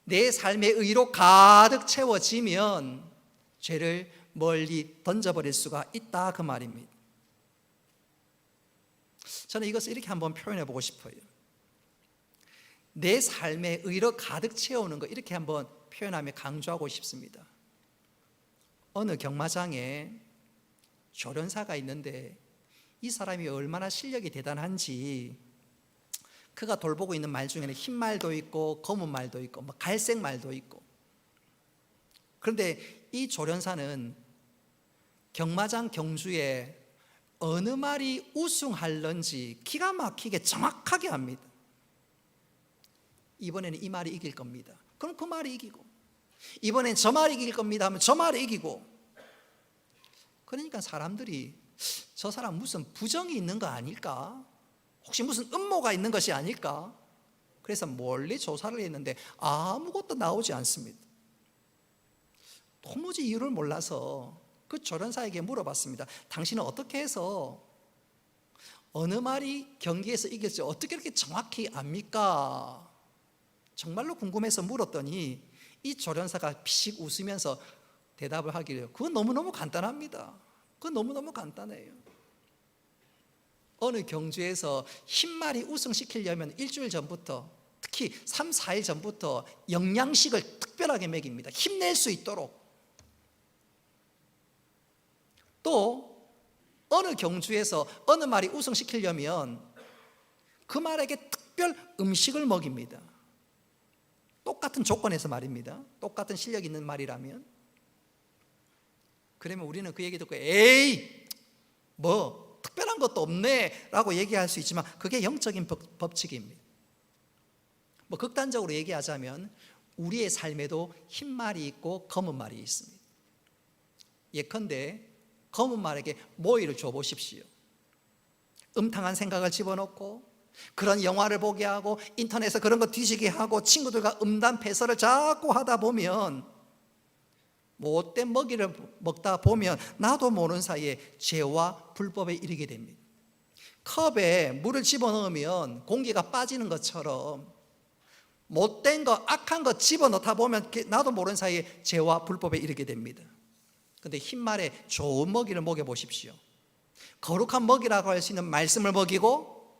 내 삶의 의로 가득 채워지면 죄를 멀리 던져버릴 수가 있다 그 말입니다. 저는 이것을 이렇게 한번 표현해 보고 싶어요. 내 삶의 의로 가득 채우는 거, 이렇게 한번 표현하며 강조하고 싶습니다. 어느 경마장에 조련사가 있는데 이 사람이 얼마나 실력이 대단한지, 그가 돌보고 있는 말 중에는 흰 말도 있고 검은 말도 있고 갈색 말도 있고, 그런데 이 조련사는 경마장 경주에 어느 말이 우승할런지 기가 막히게 정확하게 합니다. 이번에는 이 말이 이길 겁니다. 그럼 그 말이 이기고, 이번엔 저 말이 이길 겁니다 하면 저 말이 이기고. 그러니까 사람들이 저 사람 무슨 부정이 있는 거 아닐까? 혹시 무슨 음모가 있는 것이 아닐까? 그래서 멀리 조사를 했는데 아무것도 나오지 않습니다. 도무지 이유를 몰라서 그 조련사에게 물어봤습니다. 당신은 어떻게 해서 어느 말이 경기에서 이길지 어떻게 이렇게 정확히 압니까? 정말로 궁금해서 물었더니 이 조련사가 피식 웃으면서 대답을 하기를, 그건 너무너무 간단합니다. 그건 너무너무 간단해요. 어느 경주에서 흰말이 우승시키려면 일주일 전부터, 특히 3, 4일 전부터 영양식을 특별하게 먹입니다. 힘낼 수 있도록. 또 어느 경주에서 어느 말이 우승시키려면 그 말에게 특별 음식을 먹입니다. 똑같은 조건에서 말입니다. 똑같은 실력 있는 말이라면. 그러면 우리는 그 얘기 듣고 에이 뭐 특별한 것도 없네 라고 얘기할 수 있지만, 그게 영적인 법칙입니다. 뭐 극단적으로 얘기하자면 우리의 삶에도 흰 말이 있고 검은 말이 있습니다. 예컨대 검은 말에게 모이를 줘보십시오. 음탕한 생각을 집어넣고 그런 영화를 보게 하고 인터넷에서 그런 거 뒤지게 하고 친구들과 음담 패설을 자꾸 하다 보면 못된 먹이를 먹다 보면 나도 모르는 사이에 죄와 불법에 이르게 됩니다. 컵에 물을 집어넣으면 공기가 빠지는 것처럼 못된 거, 악한 거 집어넣다 보면 나도 모르는 사이에 죄와 불법에 이르게 됩니다. 그런데 흰말에 좋은 먹이를 먹여보십시오. 거룩한 먹이라고 할 수 있는 말씀을 먹이고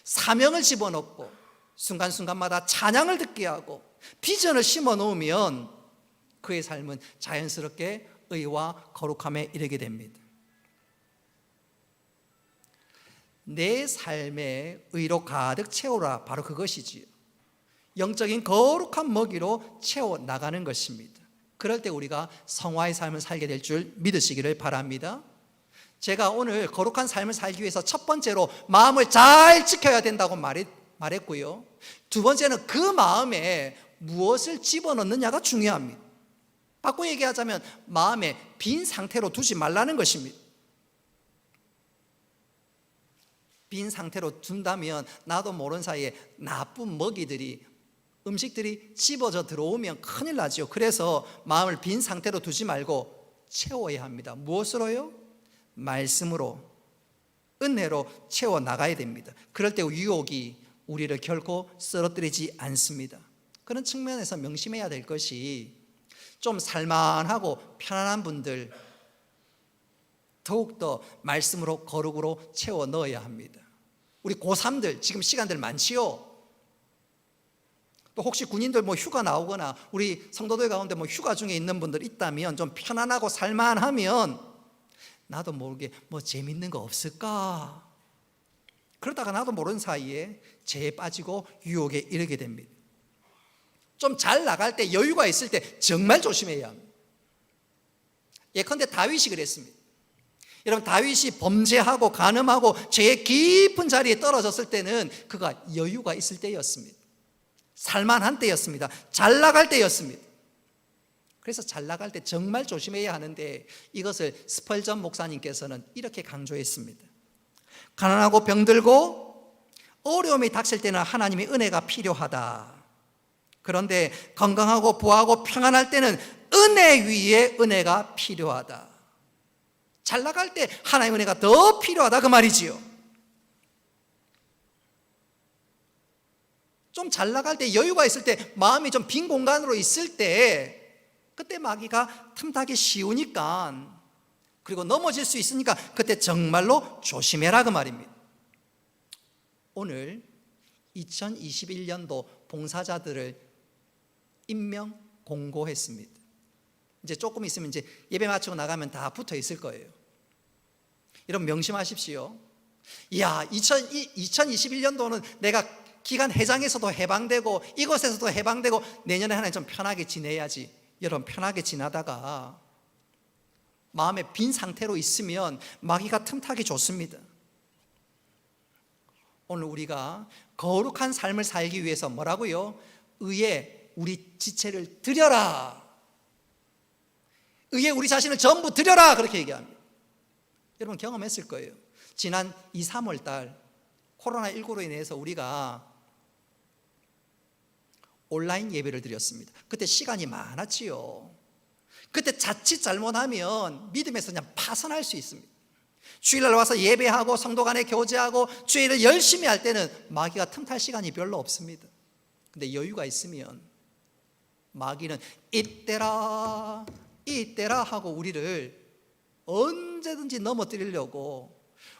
사명을 집어넣고 순간순간마다 찬양을 듣게 하고 비전을 심어 놓으면 그의 삶은 자연스럽게 의와 거룩함에 이르게 됩니다. 내 삶에 의로 가득 채우라, 바로 그것이지요. 영적인 거룩한 먹이로 채워 나가는 것입니다. 그럴 때 우리가 성화의 삶을 살게 될 줄 믿으시기를 바랍니다. 제가 오늘 거룩한 삶을 살기 위해서 첫 번째로 마음을 잘 지켜야 된다고 말했고요. 두 번째는 그 마음에 무엇을 집어넣느냐가 중요합니다. 바꿔 얘기하자면 마음에 빈 상태로 두지 말라는 것입니다. 빈 상태로 둔다면 나도 모르는 사이에 나쁜 먹이들이, 음식들이 집어져 들어오면 큰일 나죠. 그래서 마음을 빈 상태로 두지 말고 채워야 합니다. 무엇으로요? 말씀으로, 은혜로 채워 나가야 됩니다. 그럴 때 유혹이 우리를 결코 쓰러뜨리지 않습니다. 그런 측면에서 명심해야 될 것이, 좀 살만하고 편안한 분들 더욱더 말씀으로 거룩으로 채워 넣어야 합니다. 우리 고3들 지금 시간들 많지요. 또 혹시 군인들 휴가 나오거나 우리 성도들 가운데 휴가 중에 있는 분들 있다면 좀 편안하고 살만하면 나도 모르게 재밌는 거 없을까? 그러다가 나도 모르는 사이에 죄에 빠지고 유혹에 이르게 됩니다. 좀 잘 나갈 때, 여유가 있을 때 정말 조심해야 합니다. 예컨대 다윗이 그랬습니다. 여러분, 다윗이 범죄하고 간음하고 죄의 깊은 자리에 떨어졌을 때는 그가 여유가 있을 때였습니다. 살만한 때였습니다. 잘 나갈 때였습니다. 그래서 잘 나갈 때 정말 조심해야 하는데, 이것을 스펄전 목사님께서는 이렇게 강조했습니다. 가난하고 병들고 어려움이 닥칠 때는 하나님의 은혜가 필요하다. 그런데 건강하고 부하고 평안할 때는 은혜 위에 은혜가 필요하다. 잘 나갈 때 하나님의 은혜가 더 필요하다, 그 말이지요. 좀 잘 나갈 때, 여유가 있을 때, 마음이 좀 빈 공간으로 있을 때, 그때 마귀가 틈타기 쉬우니까, 그리고 넘어질 수 있으니까 그때 정말로 조심해라, 그 말입니다. 오늘 2021년도 봉사자들을 임명 공고했습니다. 이제 조금 있으면 이제 예배 마치고 나가면 다 붙어 있을 거예요. 여러분 명심하십시오. 이야, 2021년도는 내가 기간 회장에서도 해방되고 이곳에서도 해방되고 내년에 하나님 좀 편하게 지내야지. 여러분, 편하게 지나다가 마음에 빈 상태로 있으면 마귀가 틈타기 좋습니다. 오늘 우리가 거룩한 삶을 살기 위해서 뭐라고요? 의에 우리 지체를 드려라. 의에 우리 자신을 전부 드려라, 그렇게 얘기합니다. 여러분 경험했을 거예요. 지난 2, 3월 달 코로나19로 인해서 우리가 온라인 예배를 드렸습니다. 그때 시간이 많았지요. 그때 자칫 잘못하면 믿음에서 그냥 파산할 수 있습니다. 주일날 와서 예배하고 성도 간에 교제하고 주일을 열심히 할 때는 마귀가 틈탈 시간이 별로 없습니다. 근데 여유가 있으면 마귀는 이때라 하고 우리를 언제든지 넘어뜨리려고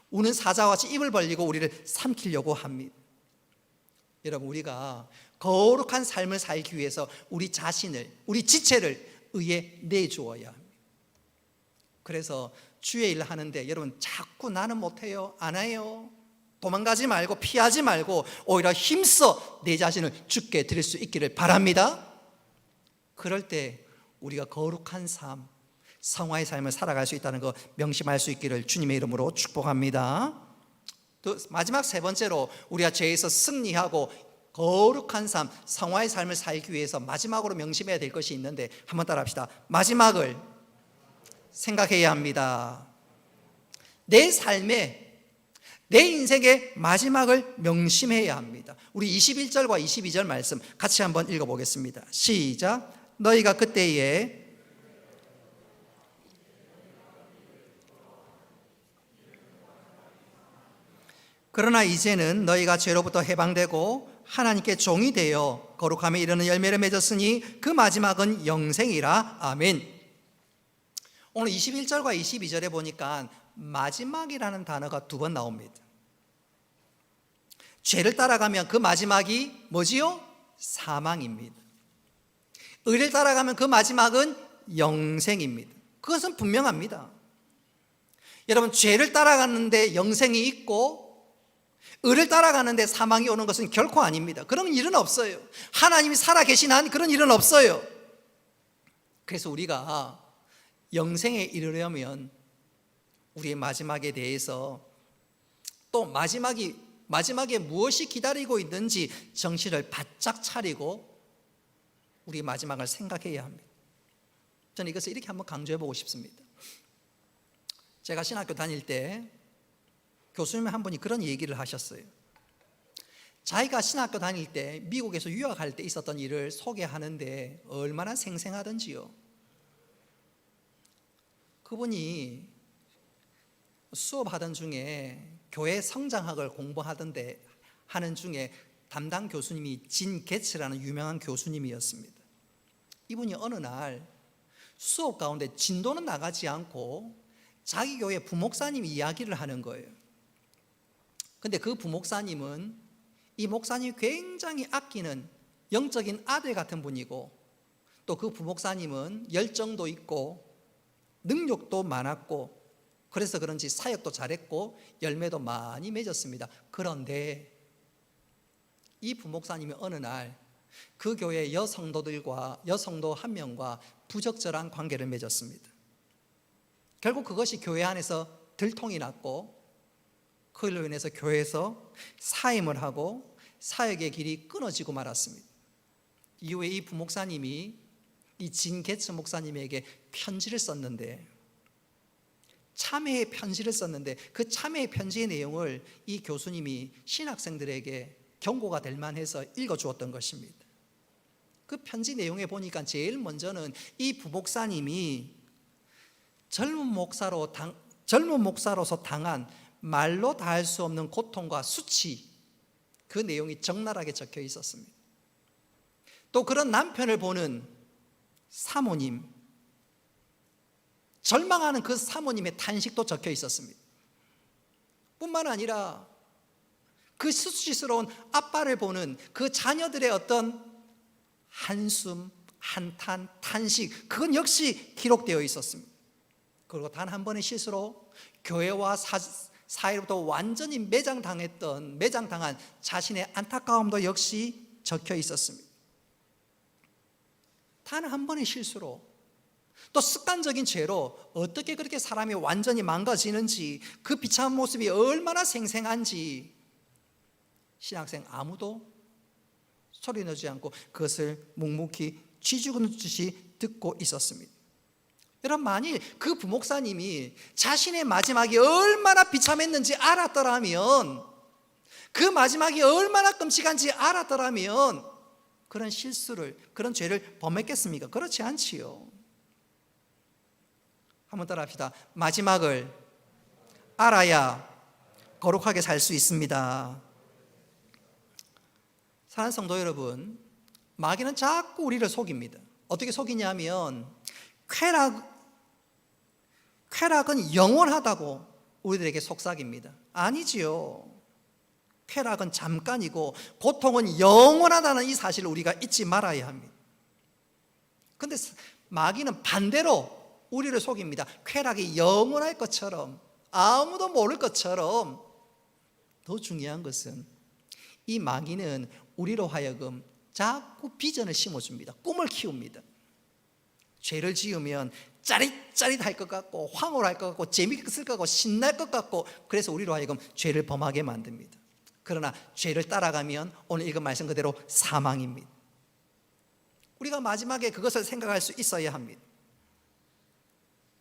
우는 사자같이 입을 벌리고 우리를 삼키려고 합니다. 여러분, 우리가 거룩한 삶을 살기 위해서 우리 자신을, 우리 지체를 의에 내주어야 합니다. 그래서 주의 일을 하는데 여러분 자꾸 나는 못해요, 안 해요, 도망가지 말고 피하지 말고 오히려 힘써 내 자신을 주께 드릴 수 있기를 바랍니다. 그럴 때 우리가 거룩한 삶, 성화의 삶을 살아갈 수 있다는 거 명심할 수 있기를 주님의 이름으로 축복합니다. 또 마지막 세 번째로 우리가 죄에서 승리하고 거룩한 삶, 성화의 삶을 살기 위해서 마지막으로 명심해야 될 것이 있는데 한번 따라합시다. 마지막을 생각해야 합니다. 내 삶에, 내 인생의 마지막을 명심해야 합니다. 우리 21절과 22절 말씀 같이 한번 읽어보겠습니다. 시작. 너희가 그때에 그러나 이제는 너희가 죄로부터 해방되고 하나님께 종이 되어 거룩함에 이르는 열매를 맺었으니 그 마지막은 영생이라. 아멘. 오늘 21절과 22절에 보니까 마지막이라는 단어가 2번 나옵니다. 죄를 따라가면 그 마지막이 뭐지요? 사망입니다. 의를 따라가면 그 마지막은 영생입니다. 그것은 분명합니다. 여러분, 죄를 따라가는데 영생이 있고 의를 따라가는데 사망이 오는 것은 결코 아닙니다. 그런 일은 없어요. 하나님이 살아계신 한 그런 일은 없어요. 그래서 우리가 영생에 이르려면 우리의 마지막에 대해서 또 마지막에 무엇이 기다리고 있는지 정신을 바짝 차리고 우리 마지막을 생각해야 합니다. 저는 이것을 이렇게 한번 강조해 보고 싶습니다. 제가 신학교 다닐 때 교수님 한 분이 그런 얘기를 하셨어요. 자기가 신학교 다닐 때 미국에서 유학할 때 있었던 일을 소개하는데 얼마나 생생하던지요. 그분이 수업하던 중에 교회 성장학을 공부하던데 하는 중에 담당 교수님이 진 게츠라는 유명한 교수님이었습니다. 이분이 어느 날 수업 가운데 진도는 나가지 않고 자기 교회 부목사님 이야기를 하는 거예요. 근데 그 부목사님은 이 목사님이 굉장히 아끼는 영적인 아들 같은 분이고 또 그 부목사님은 열정도 있고 능력도 많았고 그래서 그런지 사역도 잘했고 열매도 많이 맺었습니다. 그런데 이 부목사님이 어느 날 그 교회 여성도 한 명과 부적절한 관계를 맺었습니다. 결국 그것이 교회 안에서 들통이 났고 그로 인해서 교회에서 사임을 하고 사역의 길이 끊어지고 말았습니다. 이후에 이 부목사님이 이 진 게츠 목사님에게 편지를 썼는데 참회의 편지를 썼는데 그 참회의 편지의 내용을 이 교수님이 신학생들에게 경고가 될 만해서 읽어주었던 것입니다. 그 편지 내용에 보니까 제일 먼저는 이 부목사님이 젊은 목사로서 당한 말로 다 할 수 없는 고통과 수치, 그 내용이 적나라하게 적혀 있었습니다. 또 그런 남편을 보는 사모님, 절망하는 그 사모님의 탄식도 적혀 있었습니다. 뿐만 아니라 그 수치스러운 아빠를 보는 그 자녀들의 어떤 한숨, 한탄, 탄식, 그건 역시 기록되어 있었습니다. 그리고 단 한 번의 실수로 교회와 사회로부터 완전히 매장당한 자신의 안타까움도 역시 적혀 있었습니다. 단 한 번의 실수로 또 습관적인 죄로 어떻게 그렇게 사람이 완전히 망가지는지 그 비참한 모습이 얼마나 생생한지 신학생 아무도 소리 내지 않고 그것을 묵묵히 쥐죽듯이 듣고 있었습니다. 여러분, 만일 그 부목사님이 자신의 마지막이 얼마나 비참했는지 알았더라면, 그 마지막이 얼마나 끔찍한지 알았더라면 그런 실수를, 그런 죄를 범했겠습니까? 그렇지 않지요. 한번 따라합시다. 마지막을 알아야 거룩하게 살 수 있습니다. 사랑하는 성도 여러분, 마귀는 자꾸 우리를 속입니다. 어떻게 속이냐면 쾌락은 영원하다고 우리들에게 속삭입니다. 아니지요. 쾌락은 잠깐이고 고통은 영원하다는 이 사실을 우리가 잊지 말아야 합니다. 그런데 마귀는 반대로 우리를 속입니다. 쾌락이 영원할 것처럼, 아무도 모를 것처럼. 더 중요한 것은 이 마귀는 우리로 하여금 자꾸 비전을 심어줍니다. 꿈을 키웁니다. 죄를 지으면 짜릿짜릿할 것 같고 황홀할 것 같고 재미있을 것 같고 신날 것 같고, 그래서 우리로 하여금 죄를 범하게 만듭니다. 그러나 죄를 따라가면 오늘 읽은 말씀 그대로 사망입니다. 우리가 마지막에 그것을 생각할 수 있어야 합니다.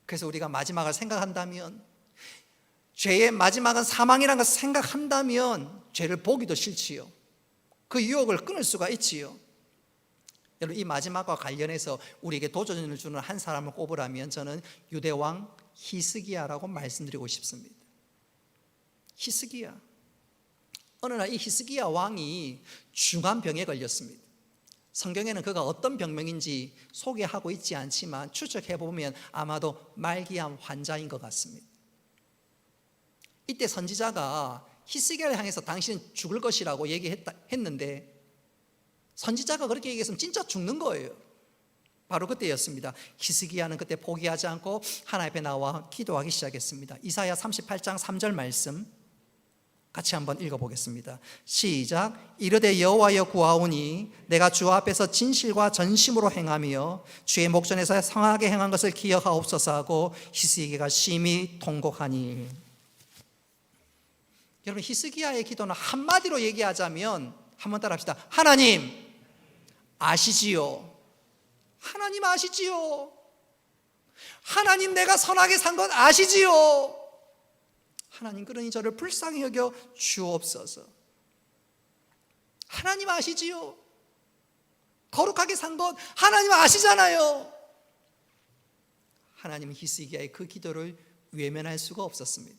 그래서 우리가 마지막을 생각한다면, 죄의 마지막은 사망이라는 것을 생각한다면 죄를 보기도 싫지요. 그 유혹을 끊을 수가 있지요. 여러분, 이 마지막과 관련해서 우리에게 도전을 주는 한 사람을 꼽으라면 저는 유대왕 히스기야라고 말씀드리고 싶습니다. 히스기야, 어느 날 이 히스기야 왕이 중한 병에 걸렸습니다. 성경에는 그가 어떤 병명인지 소개하고 있지 않지만 추측해보면 아마도 말기암 환자인 것 같습니다. 이때 선지자가 히스기야를 향해서 당신은 죽을 것이라고 얘기했는데 선지자가 그렇게 얘기했으면 진짜 죽는 거예요. 바로 그때였습니다. 히스기야는 그때 포기하지 않고 하나님 앞에 나와 기도하기 시작했습니다. 이사야 38장 3절 말씀 같이 한번 읽어보겠습니다. 시작. 이르되 여호와여 구하오니 내가 주 앞에서 진실과 전심으로 행하며 주의 목전에서 성하게 행한 것을 기억하옵소서 하고 히스기야가 심히 통곡하니. 여러분, 히스기야의 기도는 한마디로 얘기하자면 한번 따라합시다. 하나님 아시지요. 하나님 아시지요. 하나님 내가 선하게 산 것 아시지요. 하나님 그러니 저를 불쌍히 여겨 주옵소서. 하나님 아시지요. 거룩하게 산 것 하나님 아시잖아요. 하나님은 히스기야의 그 기도를 외면할 수가 없었습니다.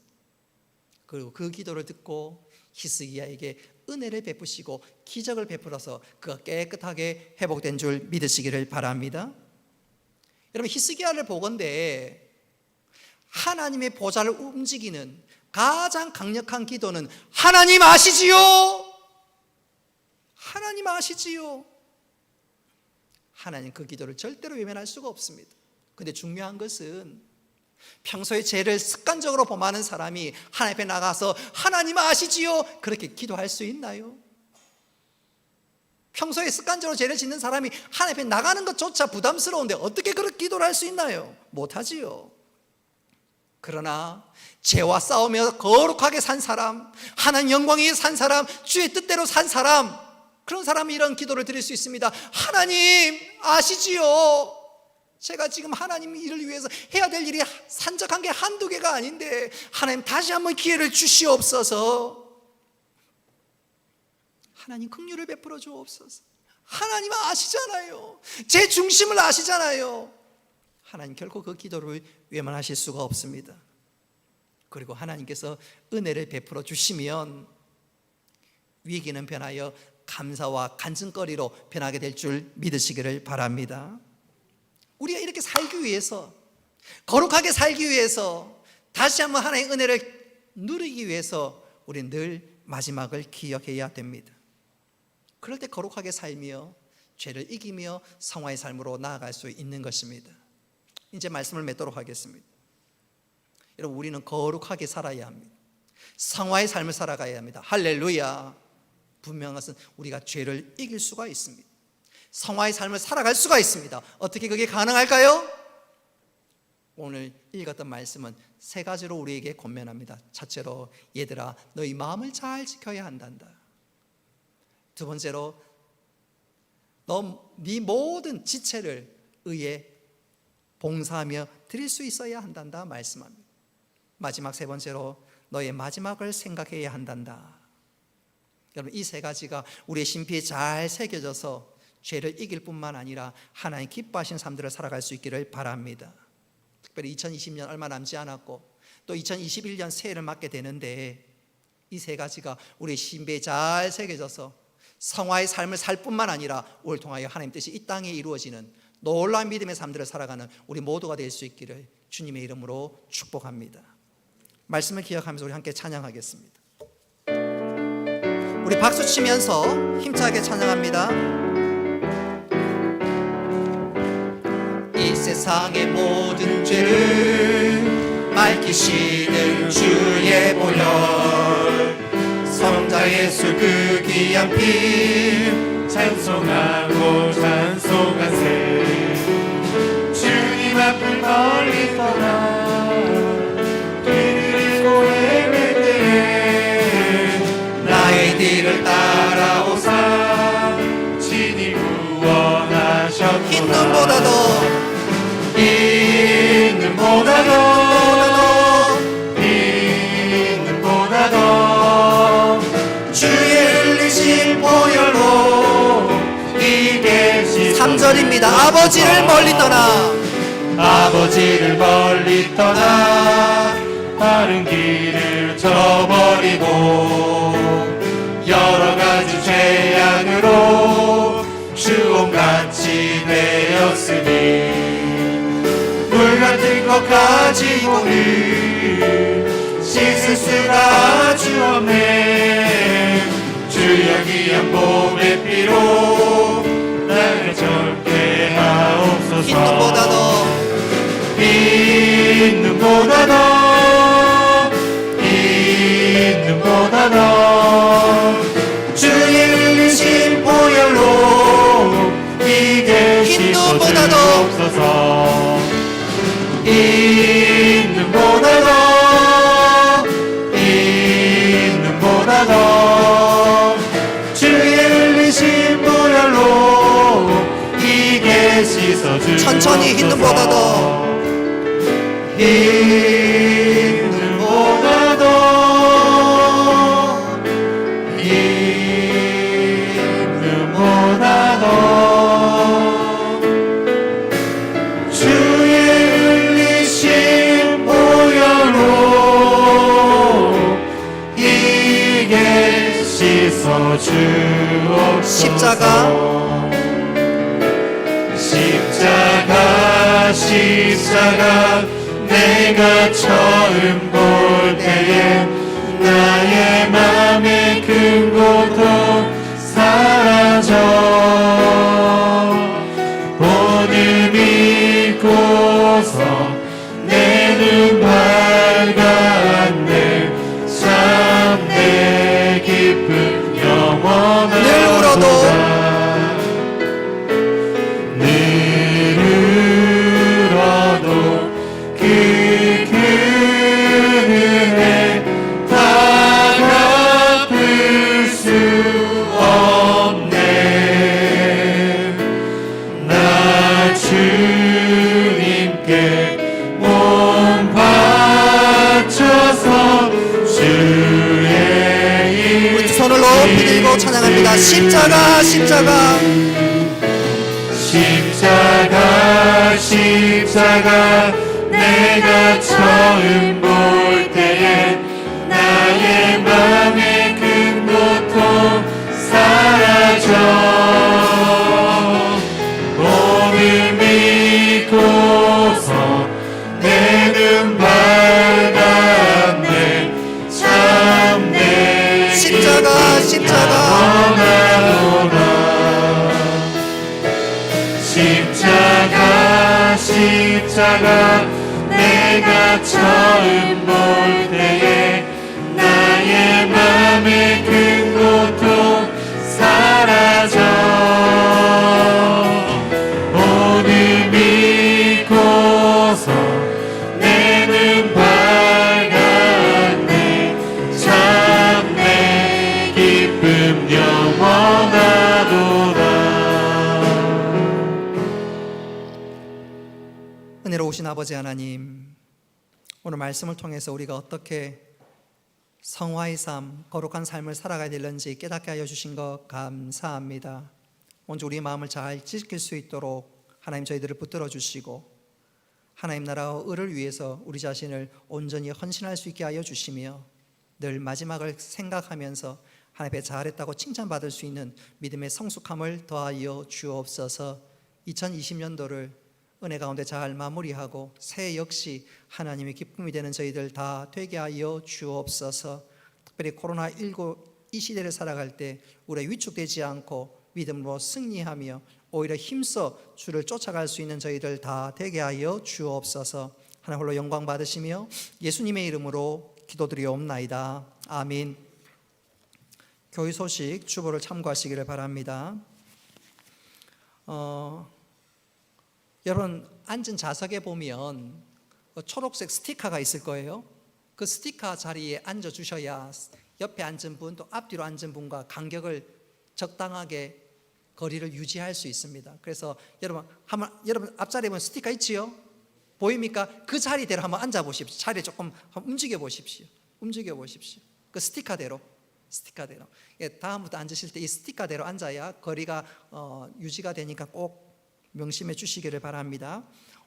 그리고 그 기도를 듣고 히스기야에게 은혜를 베푸시고 기적을 베풀어서 그가 깨끗하게 회복된 줄 믿으시기를 바랍니다. 여러분, 히스기야를 보건대 하나님의 보좌를 움직이는 가장 강력한 기도는 하나님 아시지요. 하나님 아시지요. 하나님 그 기도를 절대로 외면할 수가 없습니다. 근데 중요한 것은 평소에 죄를 습관적으로 범하는 사람이 하나님 앞에 나가서 하나님 아시지요 그렇게 기도할 수 있나요? 평소에 습관적으로 죄를 짓는 사람이 하나님 앞에 나가는 것조차 부담스러운데 어떻게 그렇게 기도를 할 수 있나요? 못하지요. 그러나 죄와 싸우며 거룩하게 산 사람, 하나님 영광 위에 산 사람, 주의 뜻대로 산 사람, 그런 사람이 이런 기도를 드릴 수 있습니다. 하나님 아시지요. 제가 지금 하나님 일을 위해서 해야 될 일이 산적한 게 한두 개가 아닌데 하나님 다시 한번 기회를 주시옵소서. 하나님 긍휼을 베풀어 주옵소서. 하나님 아시잖아요. 제 중심을 아시잖아요. 하나님 결코 그 기도를 외면하실 수가 없습니다. 그리고 하나님께서 은혜를 베풀어 주시면 위기는 변하여 감사와 간증거리로 변하게 될 줄 믿으시기를 바랍니다. 우리가 이렇게 살기 위해서, 거룩하게 살기 위해서, 다시 한번 하나님의 은혜를 누리기 위해서 우리는 늘 마지막을 기억해야 됩니다. 그럴 때 거룩하게 살며 죄를 이기며 성화의 삶으로 나아갈 수 있는 것입니다. 이제 말씀을 맺도록 하겠습니다. 여러분, 우리는 거룩하게 살아야 합니다. 성화의 삶을 살아가야 합니다. 할렐루야. 분명한 것은 우리가 죄를 이길 수가 있습니다. 성화의 삶을 살아갈 수가 있습니다. 어떻게 그게 가능할까요? 오늘 읽었던 말씀은 세 가지로 우리에게 권면합니다. 첫째로, 얘들아 너희 마음을 잘 지켜야 한단다. 두 번째로, 네 모든 지체를 의에 봉사하며 드릴 수 있어야 한단다 말씀합니다. 마지막 세 번째로, 너의 마지막을 생각해야 한단다. 여러분, 이 세 가지가 우리의 심피에 잘 새겨져서 죄를 이길 뿐만 아니라 하나님 기뻐하시는 삶들을 살아갈 수 있기를 바랍니다. 특별히 2020년 얼마 남지 않았고 또 2021년 새해를 맞게 되는데 이 세 가지가 우리의 심피에 잘 새겨져서 성화의 삶을 살 뿐만 아니라 올 통하여 하나님 뜻이 이 땅에 이루어지는 놀라운 믿음의 삶들을 살아가는 우리 모두가 될 수 있기를 주님의 이름으로 축복합니다. 말씀을 기억하면서 우리 함께 찬양하겠습니다. 우리 박수 치면서 힘차게 찬양합니다. 이 세상의 모든 죄를 맑히시는 주의 보혈, 성자 예수 그 귀한 피 찬송하고 찬송하세. 주님 앞을 멀리 떠나 길을 잃고 헤맬 때에 나의 뒤를 따라오사 친히 구원하셨구나. 있는보다도 주의 흘리신 보혈로 이게 3절입니다. 아버지를 멀리 떠나 바른 길을 저버리고 여러 가지 죄악으로 주홍같이 되었으니 물 같은 것 가지고는 씻을 수가 아주 없네. 주여 귀한 봄의 피로 나를 적게 하옵소서. 흰 눈보다 더 주의 흘리신 보혈로 이게 씻어주옵소서. 흰 눈보다 더 주의 흘리신 보혈로 이게 씻어주옵소서. 천천히 흰 눈보다 더 흰 눈보다 더 주의 흘리신 보혈로 이게 씻어주옵소서. 십자가 내가 처음 볼 때에 나의 맘의 큰 고통 사라져. 오늘 믿고서 내 눈 밝았네. 참 내 기쁨 영원하도다. 늘 울어도 그 큰 은혜 다 갚을 수 없네. 나 주님께 몸 바쳐서 주의 우리 두 손을 높이 들고 찬양합니다. 십자가 내가 처음 볼 때에 나의 맘의 큰 고통 사라져. 오늘 믿고서 내 눈 밝았네. 참 내 십자가 십자가 내가 처음 볼 때에 나의 맘의 큰 고통 사라져. 오늘 믿고서 내 눈 밝았네. 참 내 기쁨 영원하도다. 은혜로우신 아버지 하나님, 오늘 말씀을 통해서 우리가 어떻게 성화의 삶, 거룩한 삶을 살아가야 되는지 깨닫게 하여 주신 것 감사합니다. 먼저 우리 마음을 잘 지킬 수 있도록 하나님 저희들을 붙들어 주시고 하나님 나라와 의를 위해서 우리 자신을 온전히 헌신할 수 있게 하여 주시며 늘 마지막을 생각하면서 하나님 앞에 잘했다고 칭찬받을 수 있는 믿음의 성숙함을 더하여 주옵소서. 2020년도를 은혜 가운데 잘 마무리하고 새해 역시 하나님의 기쁨이 되는 저희들 다 되게 하여 주옵소서. 특별히 코로나19 이 시대를 살아갈 때 우리 위축되지 않고 믿음으로 승리하며 오히려 힘써 주를 쫓아갈 수 있는 저희들 다 되게 하여 주옵소서. 하나님 홀로 영광 받으시며 예수님의 이름으로 기도드리옵나이다. 아멘. 교회 소식 주보를 참고하시기를 바랍니다. 여러분 앉은 좌석에 보면 초록색 스티커가 있을 거예요. 그 스티커 자리에 앉아 주셔야 옆에 앉은 분 또 앞뒤로 앉은 분과 간격을 적당하게 거리를 유지할 수 있습니다. 그래서 여러분 앞자리에 보면 스티커 있지요? 보입니까? 그 자리대로 한번 앉아 보십시오. 자리 조금 한번 움직여 보십시오. 그 스티커대로. 다음부터 앉으실 때 이 스티커대로 앉아야 거리가 유지가 되니까 꼭 명심해 주시기를 바랍니다.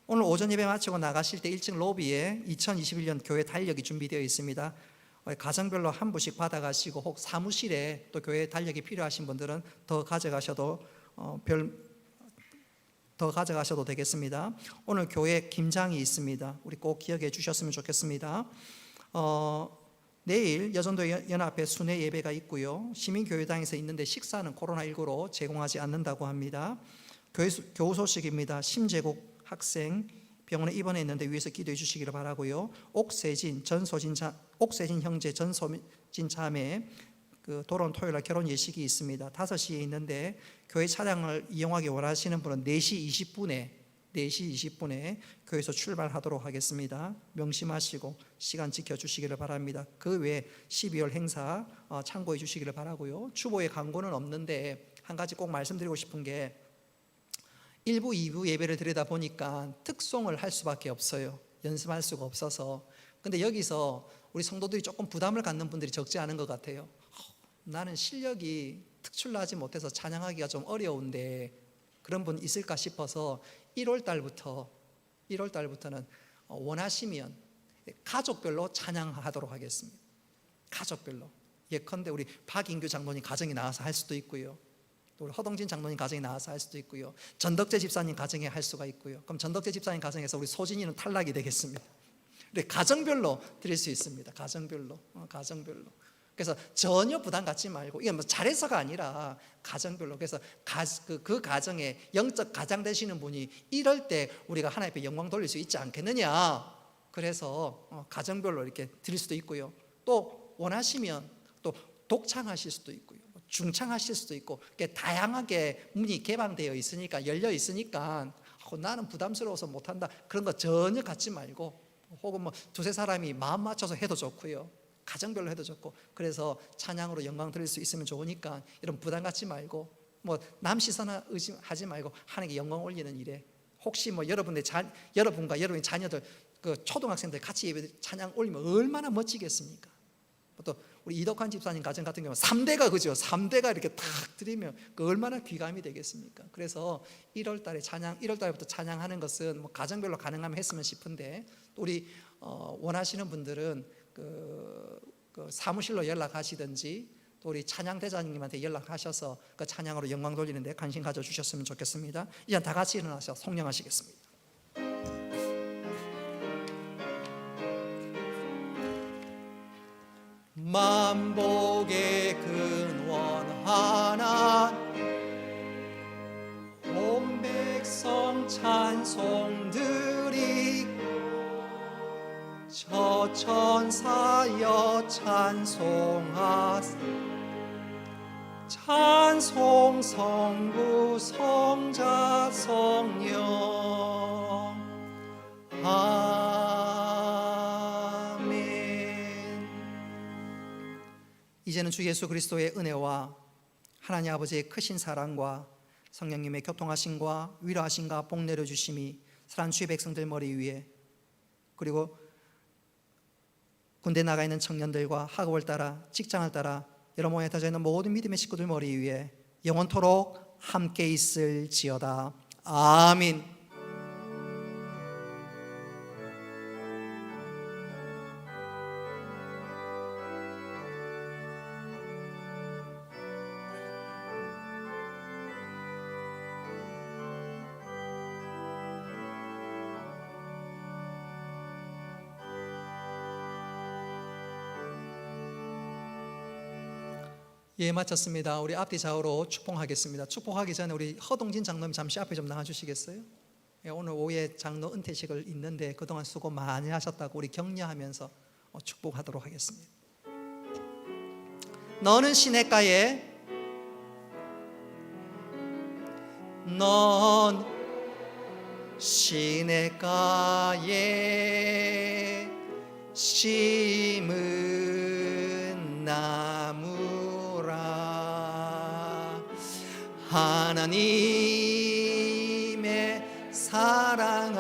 오늘 오전 예배 마치고 나가실 때 1층 로비에 2021년 교회 달력이 준비되어 있습니다. 가정별로 한 부씩 받아가시고, 혹 사무실에 또 교회 달력이 필요하신 분들은 더 가져가셔도 더 가져가셔도 되겠습니다. 오늘 교회 김장이 있습니다. 우리 꼭 기억해 주셨으면 좋겠습니다. 내일 여전도 연합회 순회 예배가 있고요. 시민교회당에서 있는데 식사는 코로나19로 제공하지 않는다고 합니다. 교우 소식입니다. 심재국 학생 병원에 입원했는데 위에서 기도해 주시기를 바라고요. 옥세진 형제 전소진 자매 돌아온 토요일날 결혼 예식이 있습니다. 5시에 있는데 교회 차량을 이용하기 원하시는 분은 4시 20분에 교회에서 출발하도록 하겠습니다. 명심하시고 시간 지켜주시기를 바랍니다. 그 외에 12월 행사 참고해 주시기를 바라고요. 추보에 광고는 없는데 한 가지 꼭 말씀드리고 싶은 게 1부, 2부 예배를 드리다 보니까 특송을 할 수밖에 없어요. 연습할 수가 없어서. 근데 여기서 우리 성도들이 조금 부담을 갖는 분들이 적지 않은 것 같아요. 나는 실력이 특출나지 못해서 찬양하기가 좀 어려운데 그런 분 있을까 싶어서 1월 달부터는 원하시면 가족별로 찬양하도록 하겠습니다. 가족별로. 예컨대 우리 박인규 장로님 가정이 나와서 할 수도 있고요. 또 우리 허동진 장로님 가정이 나와서 할 수도 있고요. 전덕재 집사님 가정에 할 수가 있고요. 그럼 전덕재 집사님 가정에서 우리 소진이는 탈락이 되겠습니다. 가정별로 드릴 수 있습니다. 가정별로. 그래서 전혀 부담 갖지 말고, 이게 뭐 잘해서가 아니라 가정별로. 그래서 그 가정에 영적 가장 되시는 분이 이럴 때 우리가 하나님 앞에 영광 돌릴 수 있지 않겠느냐. 그래서 가정별로 이렇게 드릴 수도 있고요. 또 원하시면 또 독창하실 수도 있고요. 중창하실 수도 있고, 다양하게 문이 개방되어 있으니까, 열려 있으니까 나는 부담스러워서 못한다, 그런 거 전혀 갖지 말고, 혹은 뭐 두세 사람이 마음 맞춰서 해도 좋고요. 가정별로 해도 좋고. 그래서 찬양으로 영광 드릴 수 있으면 좋으니까 이런 부담 갖지 말고, 뭐 남 시선 의심하지 말고 하나님께 영광 올리는 일에, 혹시 뭐 여러분과 여러분의 자녀들, 초등학생들 같이 예배 찬양 올리면 얼마나 멋지겠습니까? 또 우리 이덕환 집사님 가정 같은 경우는 3대가 그죠? 3대가 이렇게 탁 드리면 얼마나 귀감이 되겠습니까? 그래서 1월 달부터 찬양하는 것은 뭐 가정별로 가능하면 했으면 싶은데, 또 우리 원하시는 분들은 그 사무실로 연락하시든지 또 우리 찬양대장님한테 연락하셔서 그 찬양으로 영광 돌리는 데 관심 가져주셨으면 좋겠습니다. 이제 다 같이 일어나서 성령하시겠습니다. 만복의 근원 하나, 온 백성 찬송드리, 저 천사여 찬송하세. 찬송 성부 성자 성령. 아멘. 이제는 주 예수 그리스도의 은혜와 하나님 아버지의 크신 사랑과 성령님의 교통하심과 위로하심과 복 내려주심이 사랑하는 주의 백성들 머리 위에, 그리고 군대 나가 있는 청년들과 학업을 따라 직장을 따라 여러 모양에 다져 있는 모든 믿음의 식구들 머리 위에 영원토록 함께 있을지어다. 아멘. 예, 마쳤습니다. 우리 앞뒤 좌우로 축복하겠습니다. 축복하기 전에 우리 허동진 장로님 잠시 앞에 좀 나와주시겠어요? 예, 오늘 오후에 장로 은퇴식을 있는데 그동안 수고 많이 하셨다고 우리 격려하면서 축복하도록 하겠습니다. 너는 시냇가에, 넌 시냇가에 심은 나무, 하나님의 사랑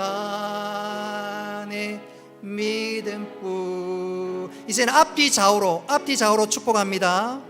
안에 믿음 뿐. 이제는 앞뒤 좌우로 축복합니다.